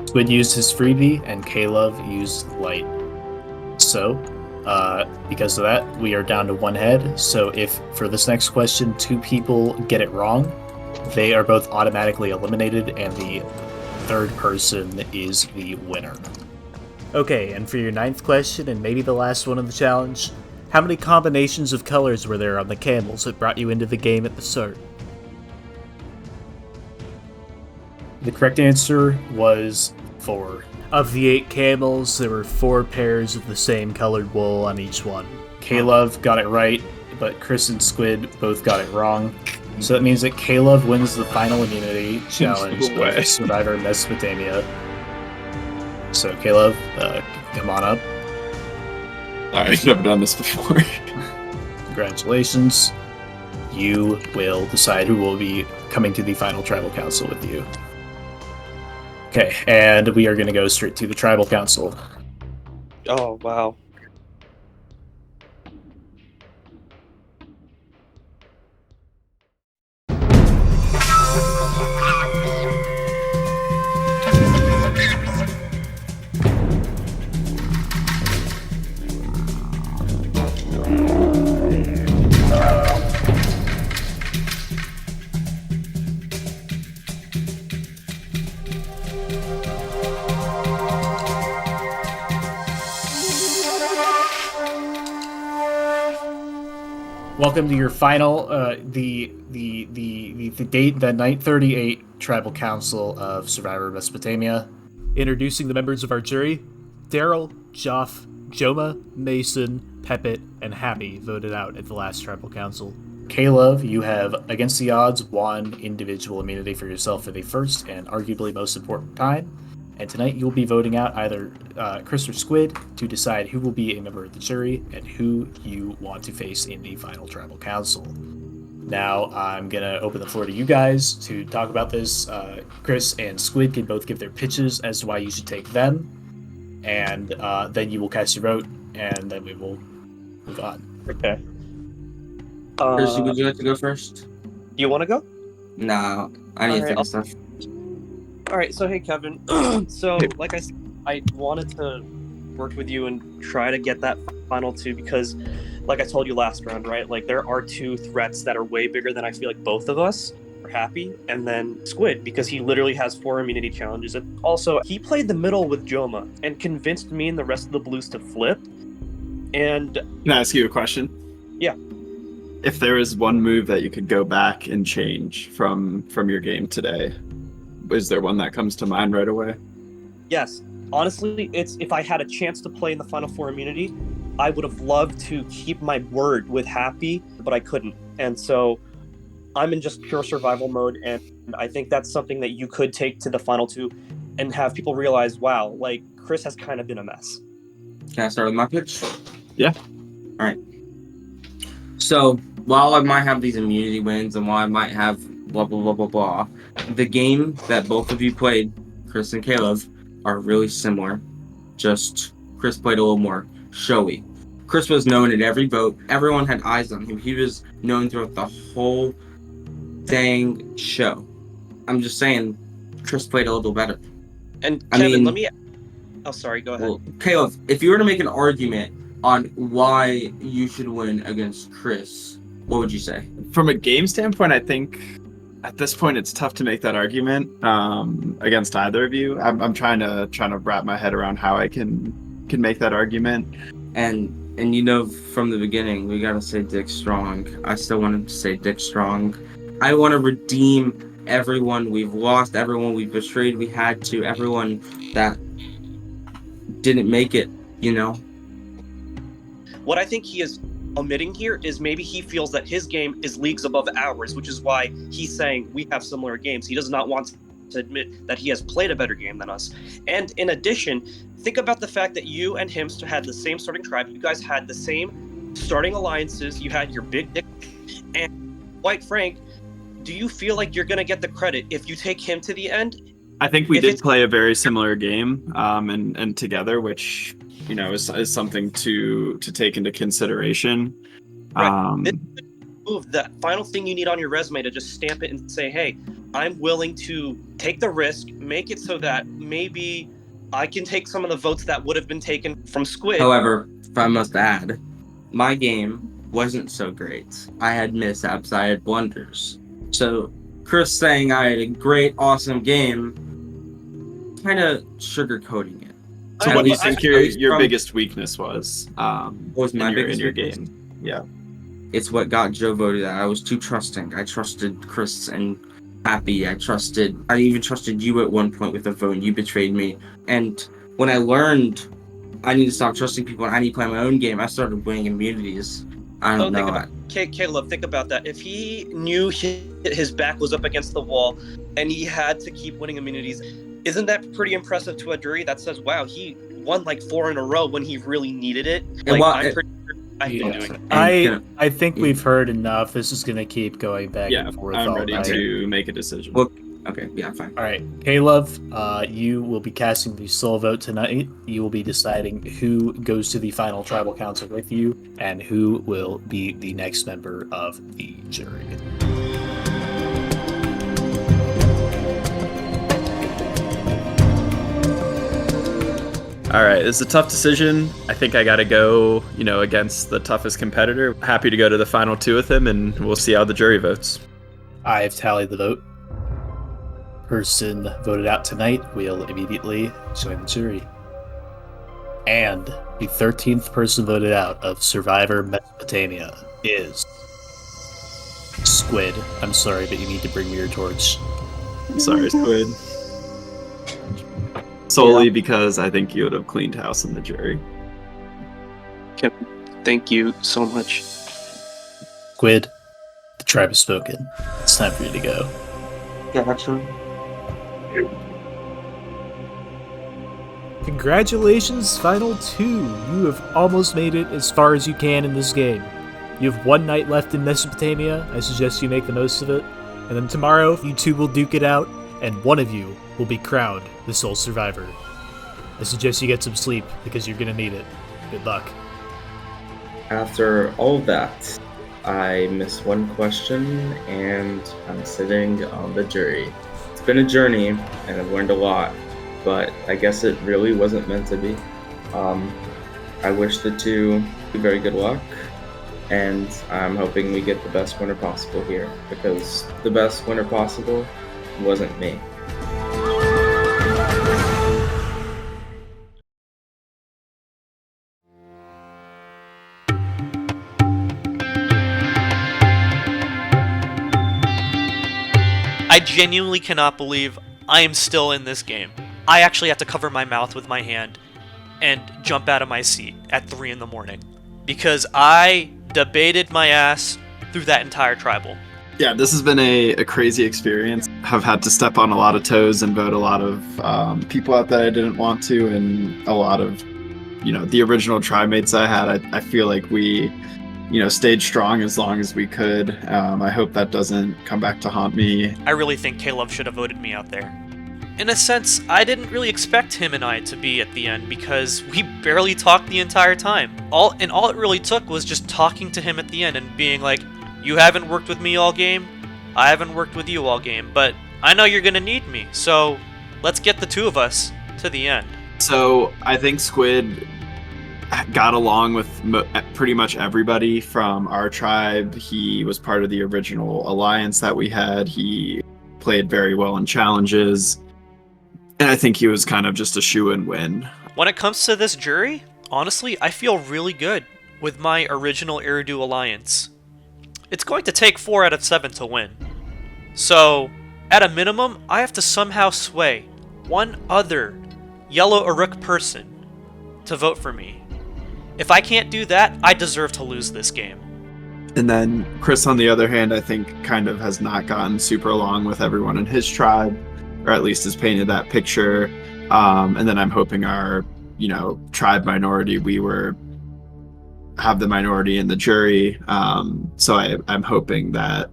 Squid used his freebie, and Caleb used light. So, because of that, we are down to one head. So if for this next question 2 people get it wrong, they are both automatically eliminated, and the third person is the winner. Okay, and for your 9th question, and maybe the last one of the challenge, how many combinations of colors were there on the camels that brought you into the game at the start? The correct answer was 4. Of the 8 camels, there were 4 pairs of the same colored wool on each one. K-Love got it right, but Chris and Squid both got it wrong. So that means that K-Love wins the final immunity challenge of Survivor Mesopotamia. So K-Love, come on up. I've never done this before. Congratulations. You will decide who will be coming to the final tribal council with you. Okay, and we are going to go straight to the tribal council. Oh, wow. Welcome to your final, the 938 Tribal Council of Survivor Mesopotamia. Introducing the members of our jury: Darryl, Joff, Jomah, Mason, Pepit, and Happy voted out at the last Tribal Council. Caleb, you have, against the odds, 1 individual immunity for yourself for the first and arguably most important time. And tonight you'll be voting out either Chris or Squid to decide who will be a member of the jury and who you want to face in the final tribal council. Now I'm going to open the floor to you guys to talk about this. Chris and Squid can both give their pitches as to why you should take them. And then you will cast your vote, and then we will move on. Okay. Chris, would you like to go first? You want to go? No, I need to think of stuff. Alright, so hey Kevin. So, like I said, I wanted to work with you and try to get that final 2 because, like I told you last round, right? Like, there are 2 threats that are way bigger than I feel like both of us are Happy, and then Squid, because he literally has 4 immunity challenges. And also, he played the middle with Jomah and convinced me and the rest of the Blues to flip. And can I ask you a question? Yeah. If there is one move that you could go back and change from your game today, is there one that comes to mind right away? Yes. Honestly, it's if I had a chance to play in the Final 4 immunity, I would have loved to keep my word with Happy, but I couldn't. And so I'm in just pure survival mode, and I think that's something that you could take to the Final 2 and have people realize, wow, like, Chris has kind of been a mess. Can I start with my pitch? Yeah. All right. So, while I might have these immunity wins and while I might have blah, blah, blah, blah, blah, the game that both of you played, Chris and Caleb, are really similar. Just Chris played a little more showy. Chris was known at every vote. Everyone had eyes on him. He was known throughout the whole dang show. I'm just saying, Chris played a little better. And Kevin, let me... Oh, sorry, go ahead. Well, Caleb, if you were to make an argument on why you should win against Chris, what would you say? From a game standpoint, I think at this point it's tough to make that argument against either of you. I'm trying to wrap my head around how I can make that argument. And you know, from the beginning, we gotta say Dick Strong. I still wanted to say Dick Strong. I want to redeem everyone we've lost, everyone we've betrayed. We had to, everyone that didn't make it, you know. What I think he is omitting here is maybe he feels that his game is leagues above ours, which is why he's saying we have similar games. He does not want to admit that he has played a better game than us. And in addition, think about the fact that you and him had the same starting tribe. You guys had the same starting alliances. You had your big dick. And quite frank, do you feel like you're going to get the credit if you take him to the end? I think we did play a very similar game and together, which, you know, is something to take into consideration. Right. This move, the final thing you need on your resume to just stamp it and say, hey, I'm willing to take the risk, make it so that maybe I can take some of the votes that would have been taken from Squid. However, if I must add, my game wasn't so great. I had mishaps, I had blunders. So Chris saying I had a great, awesome game, kind of sugarcoating it. So what do you think your biggest weakness was? Was my biggest in your weakness? game? Yeah. It's what got Joe voted out. I was too trusting. I trusted Chris and Happy. I even trusted you at one point with a vote, and you betrayed me. And when I learned I need to stop trusting people and I need to play my own game, I started winning immunities. I don't know. Caleb, think about that. If he knew his back was up against the wall and he had to keep winning immunities, isn't that pretty impressive to a jury that says, wow, he won like 4 in a row when he really needed it? Like, I'm pretty sure I've been doing it. I think we've heard enough. This is going to keep going back and forth. I'm ready to make a decision. Well, okay, yeah, fine. All right, Caleb, you will be casting the sole vote tonight. You will be deciding who goes to the final tribal council with you and who will be the next member of the jury. All right, it's a tough decision. I think I got to go, against the toughest competitor. Happy to go to the final 2 with him, and we'll see how the jury votes. I've tallied the vote. Person voted out tonight will immediately join the jury. And the 13th person voted out of Survivor Mesopotamia is Squid. I'm sorry, but you need to bring me your torch. I'm sorry, Squid. Solely because I think you would have cleaned house in the jury. Thank you so much. Squid, the tribe has spoken. It's time for you to go. Yeah, actually. Congratulations, Final 2! You have almost made it as far as you can in this game. You have 1 night left in Mesopotamia. I suggest you make the most of it. And then tomorrow, you 2 will duke it out, and one of you will be crowned the sole survivor. I suggest you get some sleep, because you're gonna need it. Good luck. After all that, I missed 1 question, and I'm sitting on the jury. It's been a journey, and I've learned a lot, but I guess it really wasn't meant to be. I wish the 2 very good luck, and I'm hoping we get the best winner possible here, because the best winner possible wasn't me. I genuinely cannot believe I am still in this game. I actually have to cover my mouth with my hand and jump out of my seat at 3 in the morning because I debated my ass through that entire tribal. Yeah, this has been a crazy experience. I've had to step on a lot of toes and vote a lot of people out that I didn't want to, and a lot of, the original tribe mates I had. I feel like we, stayed strong as long as we could. I hope that doesn't come back to haunt me. I really think Caleb should have voted me out there. In a sense, I didn't really expect him and I to be at the end because we barely talked the entire time. All it really took was just talking to him at the end and being like, you haven't worked with me all game, I haven't worked with you all game, but I know you're gonna need me, so let's get the 2 of us to the end. So I think Squid got along with pretty much everybody from our tribe. He was part of the original alliance that we had. He played very well in challenges, and I think he was kind of just a shoo-in win. When it comes to this jury, honestly, I feel really good with my original Eridu alliance. It's going to take 4 out of 7 to win. So, at a minimum, I have to somehow sway one other yellow Uruk person to vote for me. If I can't do that, I deserve to lose this game. And then Chris, on the other hand, I think kind of has not gotten super along with everyone in his tribe, or at least has painted that picture. And then I'm hoping our, tribe minority, have the minority in the jury. So I'm hoping that,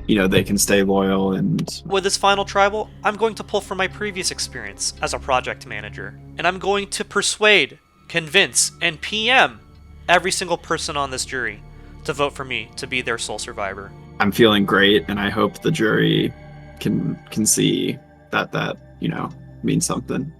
they can stay loyal. And with this final tribal, I'm going to pull from my previous experience as a project manager, and I'm going to persuade, convince, and PM every single person on this jury to vote for me to be their sole survivor. I'm feeling great, and I hope the jury can see that means something.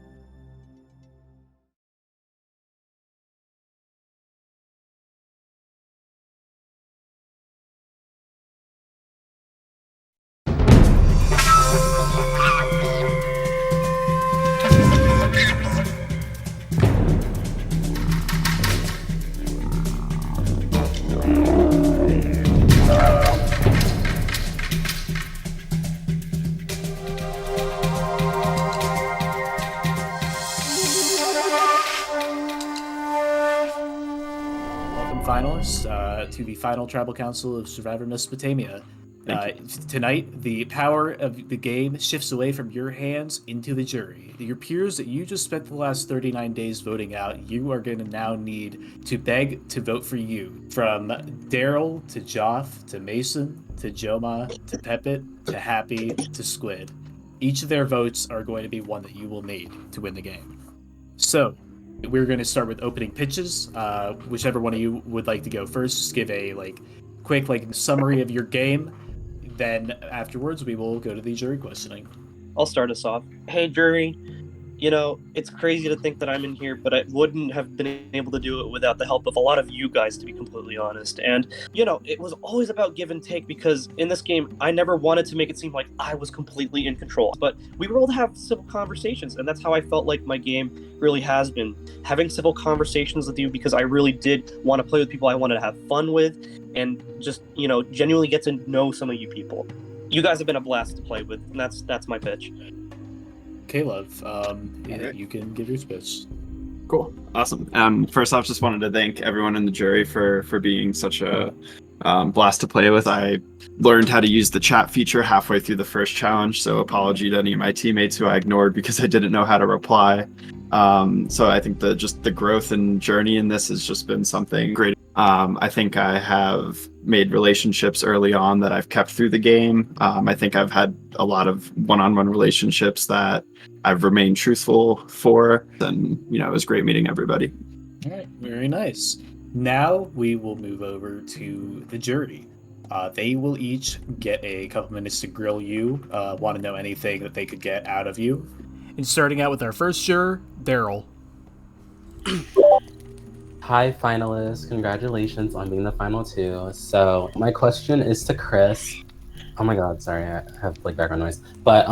first to the final tribal council of Survivor Mesopotamia. Tonight, the power of the game shifts away from your hands into the jury. Your peers that you just spent the last 39 days voting out, you are going to now need to beg to vote for you. From Darryl to Joff to Mason to Jomah to Pepit to Happy to Squid. Each of their votes are going to be one that you will need to win the game. So, we're going to start with opening pitches. Whichever one of you would like to go first, just give a quick summary of your game. Then afterwards, we will go to the jury questioning. I'll start us off. Hey, jury. You know, it's crazy to think that I'm in here, but I wouldn't have been able to do it without the help of a lot of you guys, to be completely honest. And, you know, it was always about give and take, because in this game, I never wanted to make it seem like I was completely in control. But we were able to have civil conversations, and that's how I felt like my game really has been. Having civil conversations with you, because I really did want to play with people I wanted to have fun with, and just, you know, genuinely get to know some of you people. You guys have been a blast to play with, and that's my pitch. Caleb, you can give your speech. Cool. Awesome. First off, just wanted to thank everyone in the jury for being such a blast to play with. I learned how to use the chat feature halfway through the first challenge, so apology to any of my teammates who I ignored because I didn't know how to reply. So I think the growth and journey in this has just been something great. I think I have made relationships early on that I've kept through the game. I think I've had a lot of one-on-one relationships that I've remained truthful for, and it was great meeting everybody. All right, very nice. Now we will move over to the jury. They will each get a couple minutes to grill you, want to know anything that they could get out of you. And starting out with our first juror, Darryl. Hi, finalists. Congratulations on being the final two. So my question is to Chris. Oh my god, sorry, I have background noise. But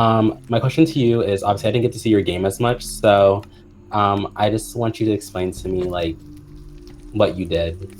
my question to you is, obviously I didn't get to see your game as much, so I just want you to explain to me what you did.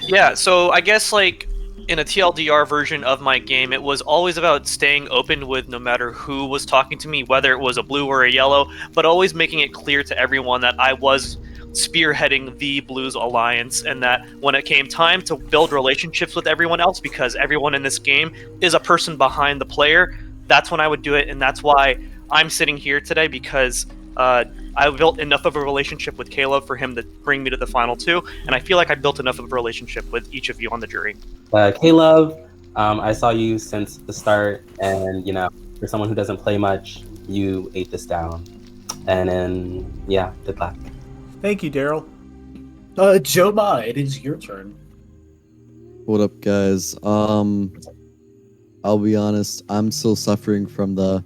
Yeah, so I guess in a TLDR version of my game, it was always about staying open with no matter who was talking to me, whether it was a blue or a yellow, but always making it clear to everyone that I was spearheading the Blues Alliance, and that when it came time to build relationships with everyone else, because everyone in this game is a person behind the player, that's when I would do it. And that's why I'm sitting here today, because I built enough of a relationship with Caleb for him to bring me to the final two, and I feel like I built enough of a relationship with each of you on the jury. Caleb, I saw you since the start, and for someone who doesn't play much, you ate this down. And then good luck. Thank you, Darryl. Jomah, it is your turn. What up, guys? I'll be honest, I'm still suffering from the,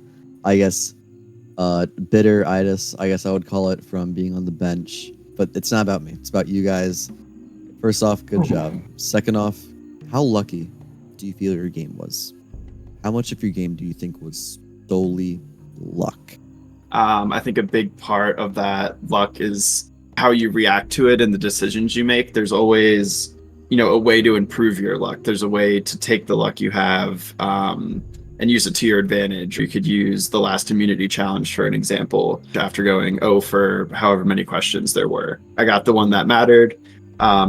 bitter-itis, I guess I would call it, from being on the bench. But it's not about me, it's about you guys. First off, good job. Second off, how lucky do you feel your game was? How much of your game do you think was solely luck? I think a big part of that luck is how you react to it and the decisions you make. There's always, a way to improve your luck. There's a way to take the luck you have and use it to your advantage. You could use the last immunity challenge for an example. After going for however many questions there were, I got the one that mattered.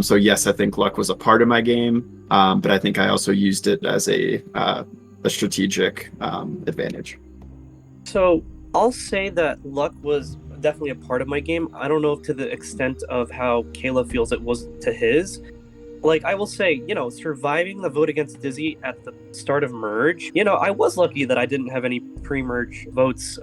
So yes, I think luck was a part of my game, but I think I also used it as a strategic advantage. So I'll say that luck was definitely a part of my game. I don't know if to the extent of how Caleb feels it was to his. I will say, surviving the vote against Dizzy at the start of Merge, I was lucky that I didn't have any pre-Merge votes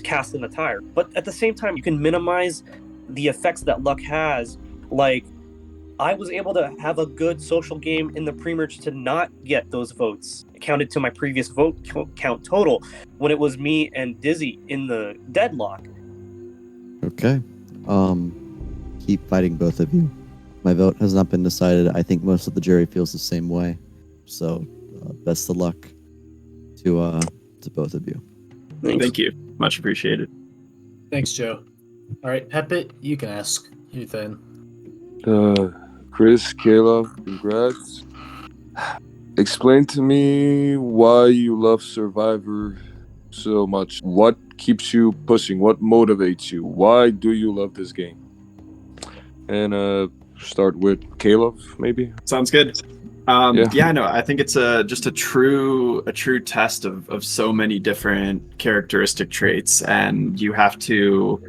cast in the tire. But at the same time, you can minimize the effects that luck has. I was able to have a good social game in the pre-merge to not get those votes counted to my previous vote count total when it was me and Dizzy in the deadlock. Okay. Keep fighting, both of you. My vote has not been decided. I think most of the jury feels the same way. So, best of luck to both of you. Thank you. Much appreciated. Thanks, Joe. All right, Pepit, you can ask your thing. Chris, Caleb, congrats. Explain to me why you love Survivor so much. What keeps you pushing? What motivates you? Why do you love this game? And start with Caleb, maybe. Sounds good. No, I think it's just a true test of so many different characteristic traits, and you have to,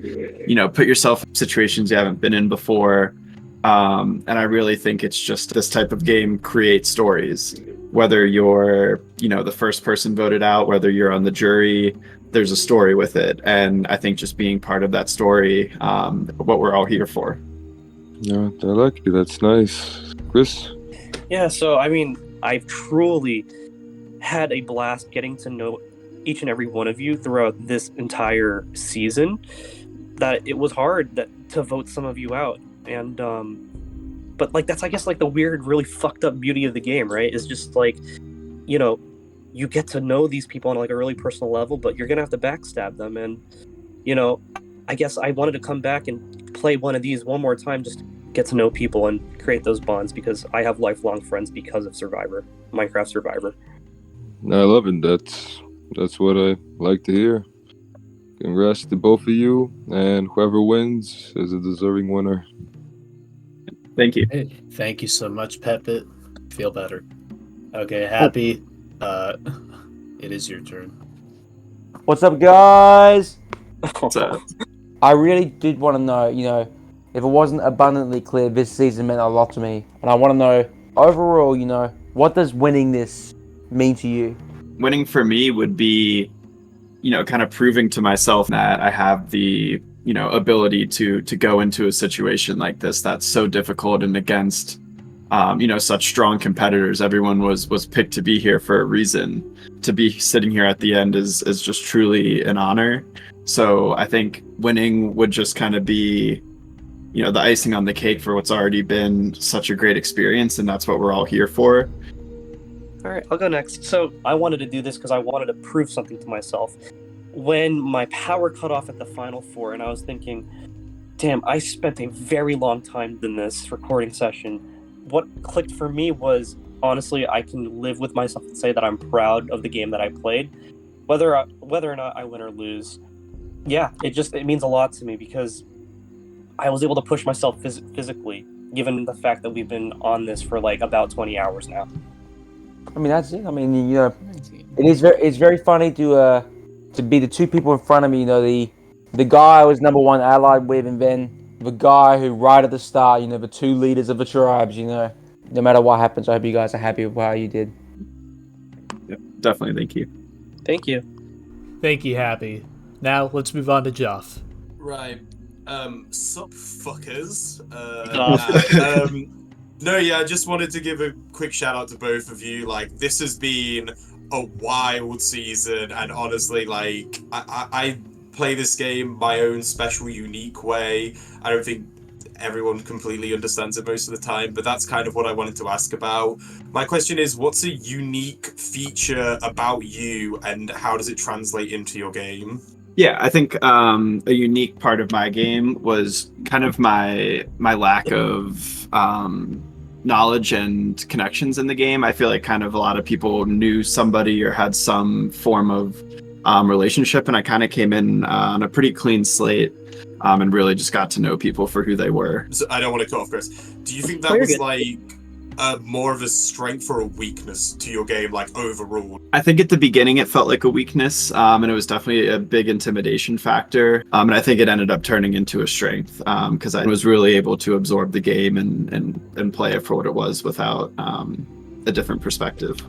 put yourself in situations you haven't been in before. And I really think it's just this type of game creates stories. Whether you're, the first person voted out, whether you're on the jury, there's a story with it. And I think just being part of that story, what we're all here for. Yeah, I like it. That's nice. Chris? Yeah, so I mean, I've truly had a blast getting to know each and every one of you throughout this entire season. That it was hard to vote some of you out. And but like that's I guess like the weird, really fucked up beauty of the game, right? Is just like, you get to know these people on like a really personal level, but you're gonna have to backstab them. And I guess I wanted to come back and play one of these one more time just to get to know people and create those bonds, because I have lifelong friends because of Minecraft Survivor. I love it. That's what I like to hear. Congrats to both of you, and whoever wins is a deserving winner. Thank you. Hey, thank you so much, Pepit. Feel better. Okay, Happy. It is your turn. What's up, guys? What's up? I really did want to know, if it wasn't abundantly clear, this season meant a lot to me. And I want to know, overall, what does winning this mean to you? Winning for me would be, kind of proving to myself that I have the, ability to go into a situation like this that's so difficult and against, such strong competitors. Everyone was picked to be here for a reason. To be sitting here at the end is just truly an honor. So I think winning would just kind of be, the icing on the cake for what's already been such a great experience, and that's what we're all here for. All right, I'll go next. So I wanted to do this because I wanted to prove something to myself. When my power cut off at the Final Four, and I was thinking, damn, I spent a very long time in this recording session. What clicked for me was, honestly, I can live with myself and say that I'm proud of the game that I played. Whether or not I win or lose, yeah, it means a lot to me, because I was able to push myself physically, given the fact that we've been on this for like about 20 hours now. I mean, that's it. I mean, it's very funny to be the two people in front of me. The guy I was number one allied with, and then the guy who right at the start, the two leaders of the tribes. No matter what happens, I hope you guys are happy with how you did. Yep, definitely. Thank you. Thank you. Thank you, Happy. Now let's move on to Joff. Right. Sup fuckers. I just wanted to give a quick shout out to both of you. Like, this has been a wild season, and honestly, like, I play this game my own special, unique way. I don't think everyone completely understands it most of the time, but that's kind of what I wanted to ask about. My question is, what's a unique feature about you, and how does it translate into your game? Yeah, I think a unique part of my game was kind of my lack of knowledge and connections in the game. I feel like kind of a lot of people knew somebody or had some form of relationship, and I kind of came in on a pretty clean slate and really just got to know people for who they were. So I don't want to cut off, Chris. Do you think that was like more of a strength or a weakness to your game, like overall? I think at the beginning it felt like a weakness, and it was definitely a big intimidation factor. And I think it ended up turning into a strength because I was really able to absorb the game and play it for what it was without a different perspective.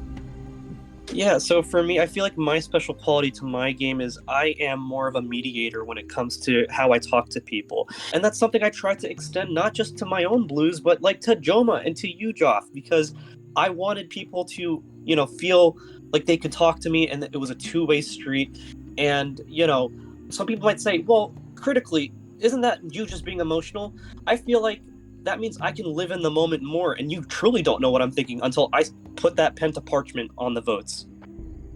Yeah, so for me, I feel like my special quality to my game is I am more of a mediator when it comes to how I talk to people. And that's something I try to extend not just to my own blues, but like to Jomah and to you, Joff, because I wanted people to, feel like they could talk to me and that it was a two-way street. And, some people might say, well, critically, isn't that you just being emotional? I feel like that means I can live in the moment more, and you truly don't know what I'm thinking until I put that pen to parchment on the votes.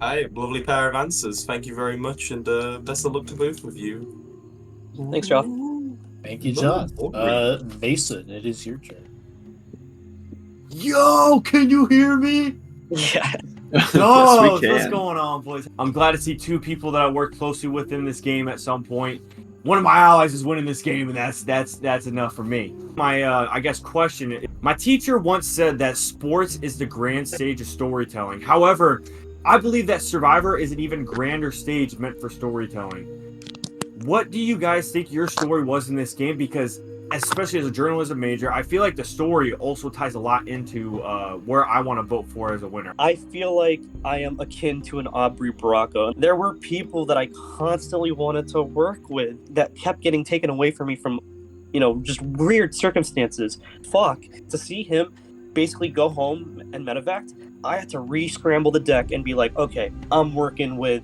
Aye, lovely pair of answers. Thank you very much, and best of luck to both of you. Thanks, Joff. Thank you, John. Mason, it is your turn. Yo, can you hear me? Yeah. Oh, what's going on, boys? I'm glad to see two people that I worked closely with in this game at some point. one of my allies is winning this game, and that's enough for me. My I guess question: my teacher once said that sports is the grand stage of storytelling. However, I believe that Survivor is an even grander stage meant for storytelling. What do you guys think your story was in this game? Because especially as a journalism major, I feel like the story also ties a lot into where I want to vote for as a winner. I feel like I am akin to an Aubrey Bracco. There were people that I constantly wanted to work with that kept getting taken away from me from, just weird circumstances. Fuck. To see him basically go home and medevac, I had to re-scramble the deck and be like, okay, I'm working with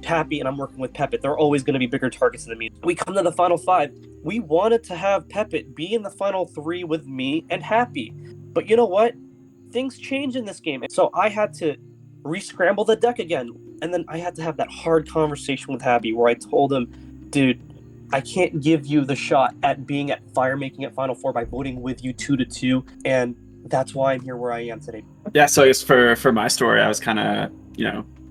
Happy and I'm working with Pepit. They're always going to be bigger targets than me. We come to the final 5. We wanted to have Pepit be in the final 3 with me and Happy. But you know what? Things change in this game. So I had to re-scramble the deck again. And then I had to have that hard conversation with Happy where I told him, dude, I can't give you the shot at being at fire making at Final 4 by voting with you 2-2. And that's why I'm here where I am today. Yeah, so I guess for my story, I was kind of,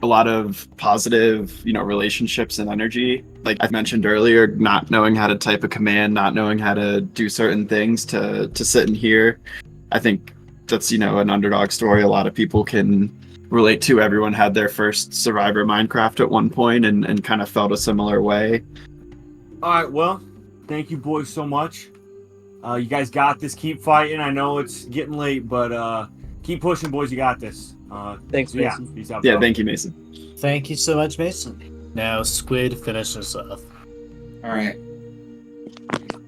a lot of positive, relationships and energy. Like I mentioned earlier, not knowing how to type a command, not knowing how to do certain things to sit in here. I think that's, an underdog story a lot of people can relate to. Everyone had their first Survivor Minecraft at one point and kind of felt a similar way. All right, well, thank you boys so much. You guys got this. Keep fighting. I know it's getting late, but keep pushing, boys. You got this. Thanks, Mason. Yeah, peace out, yeah, bro. thank you, Mason. Thank you so much, Mason. Now, Squid, finish us off. All right.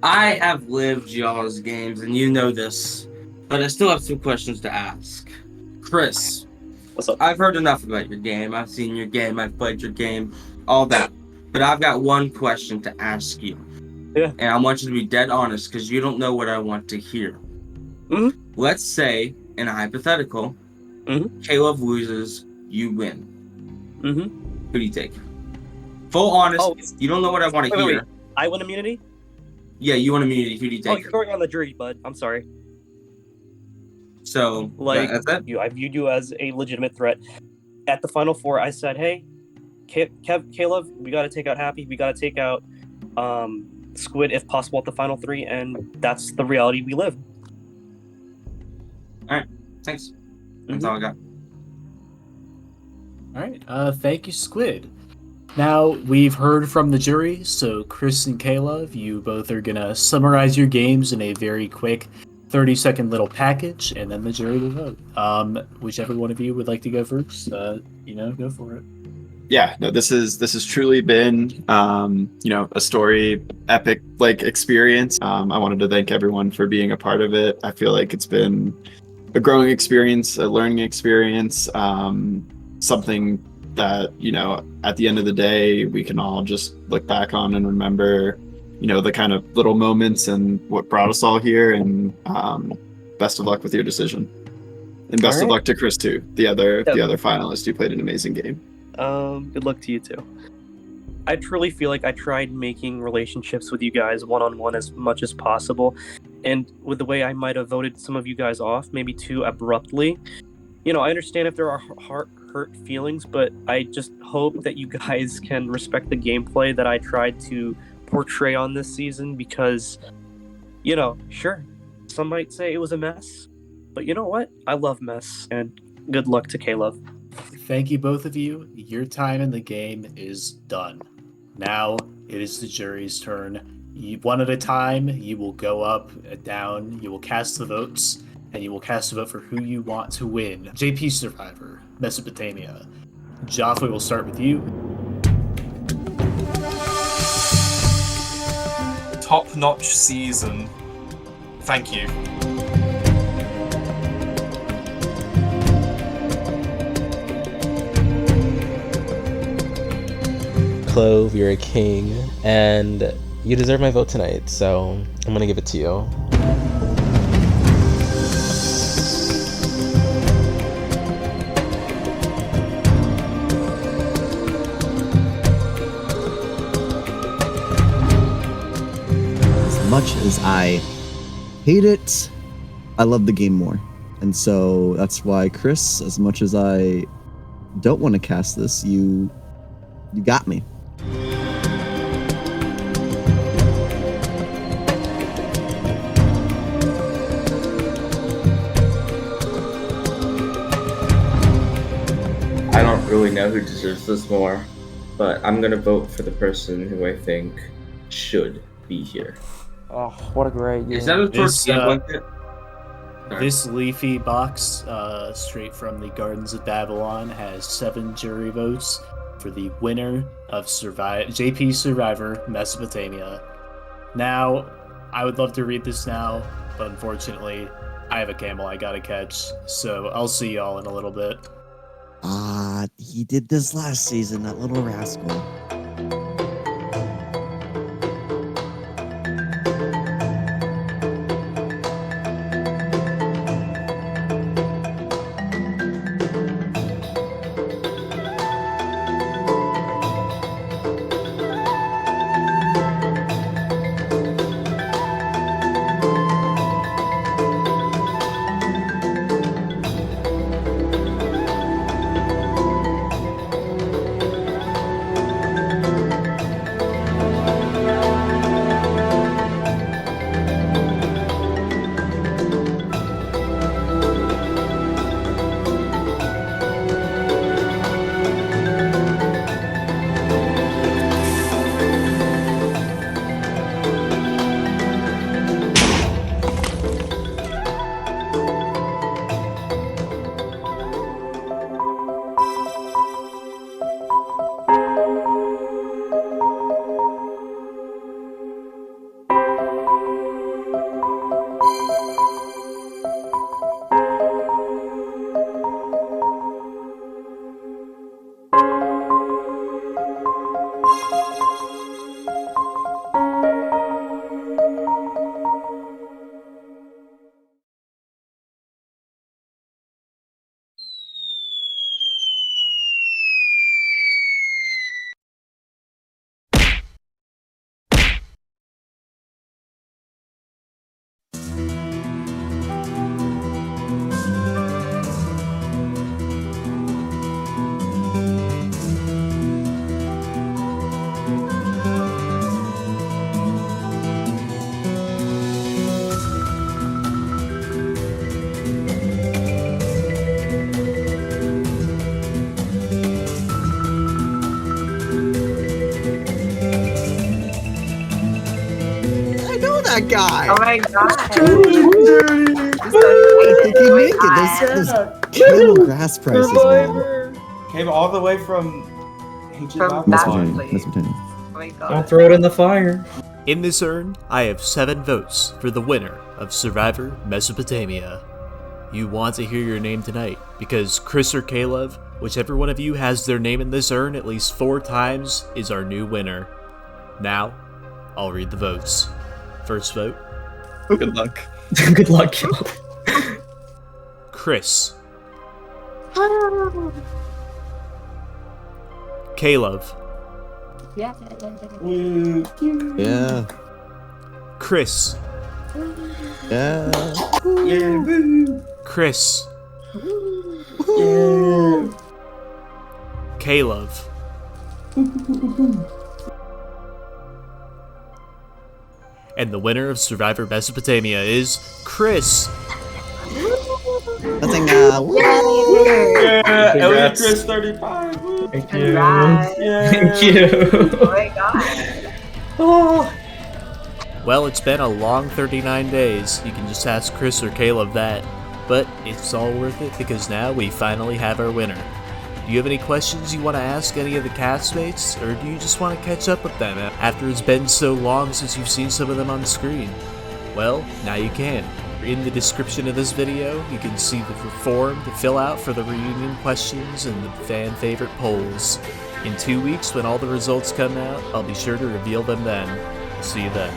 I have lived y'all's games, and you know this, but I still have some questions to ask. Chris, what's up? I've heard enough about your game. I've seen your game. I've played your game, all that. But I've got one question to ask you. Yeah. And I want you to be dead honest, because you don't know what I want to hear. Mm-hmm. Let's say, in a hypothetical, Caleb loses, you win. Mm-hmm. Who do you take? Full honest. Oh, you don't know what I want to hear. Wait. I win immunity? Yeah, you want immunity. Who do you take? Oh, you're going on the jury, bud. I'm sorry. So, that's it? I viewed you as a legitimate threat. At the Final 4, I said, hey, Caleb, we got to take out Happy. We got to take out Squid, if possible, at the Final 3, and that's the reality we live. All right. Thanks. That's all I got. All right. Thank you, Squid. Now, we've heard from the jury, so Chris and Caleb, you both are going to summarize your games in a very quick 30-second little package, and then the jury will vote. Whichever one of you would like to go first, go for it. Yeah, no, this has truly been, a story, epic experience. I wanted to thank everyone for being a part of it. I feel like it's been a growing experience, a learning experience, something that, at the end of the day, we can all just look back on and remember, the kind of little moments and what brought us all here. And best of luck with your decision. And best of luck to Chris too, the other finalist who played an amazing game. Good luck to you too. I truly feel like I tried making relationships with you guys one-on-one as much as possible. And with the way I might have voted some of you guys off, maybe too abruptly, I understand if there are hurt feelings, but I just hope that you guys can respect the gameplay that I tried to portray on this season, because, sure, some might say it was a mess, but you know what? I love mess, and good luck to Caleb. Thank you, both of you. Your time in the game is done. Now it is the jury's turn. One at a time, you will go up and down, you will cast the votes, and you will cast a vote for who you want to win. JP Survivor, Mesopotamia. Joff, we will start with you. Top-notch season. Thank you. Clove, you're a king, and you deserve my vote tonight, so I'm gonna give it to you. As much as I hate it, I love the game more. And so that's why, Chris, as much as I don't want to cast this, you got me. I don't really know who deserves this more, but I'm gonna vote for the person who I think should be here. Oh, what a great year. Is that a This, tortilla blanket? This leafy box, straight from the Gardens of Babylon, has 7 jury votes for the winner of JP Survivor Mesopotamia. Now, I would love to read this now, but unfortunately, I have a camel I gotta catch, so I'll see y'all in a little bit. He did this last season, that little rascal. that guy. Oh my god. I think he make it. There's camel grass prices, man. Came all the way from ancient Mesopotamia. Oh my god. Don't throw it in the fire. In this urn, I have 7 votes for the winner of Survivor Mesopotamia. You want to hear your name tonight, because Chris or Caleb, whichever one of you has their name in this urn at least 4 times, is our new winner. Now, I'll read the votes. First vote. Good luck. Good luck, Caleb. Chris. Caleb. Yeah. Yeah. Chris. Yeah. Chris. Yeah. Caleb. And the winner of Survivor Mesopotamia is Chris. That's a Yeah, Elliot Chris 35. Thank you. Congrats. Thank you. Oh my god. Oh. Well, it's been a long 39 days. You can just ask Chris or Caleb that. But it's all worth it because now we finally have our winner. Do you have any questions you want to ask any of the castmates, or do you just want to catch up with them after it's been so long since you've seen some of them on screen? Well, now you can. In the description of this video, you can see the form to fill out for the reunion questions and the fan favorite polls. In 2 weeks, when all the results come out, I'll be sure to reveal them then. See you then.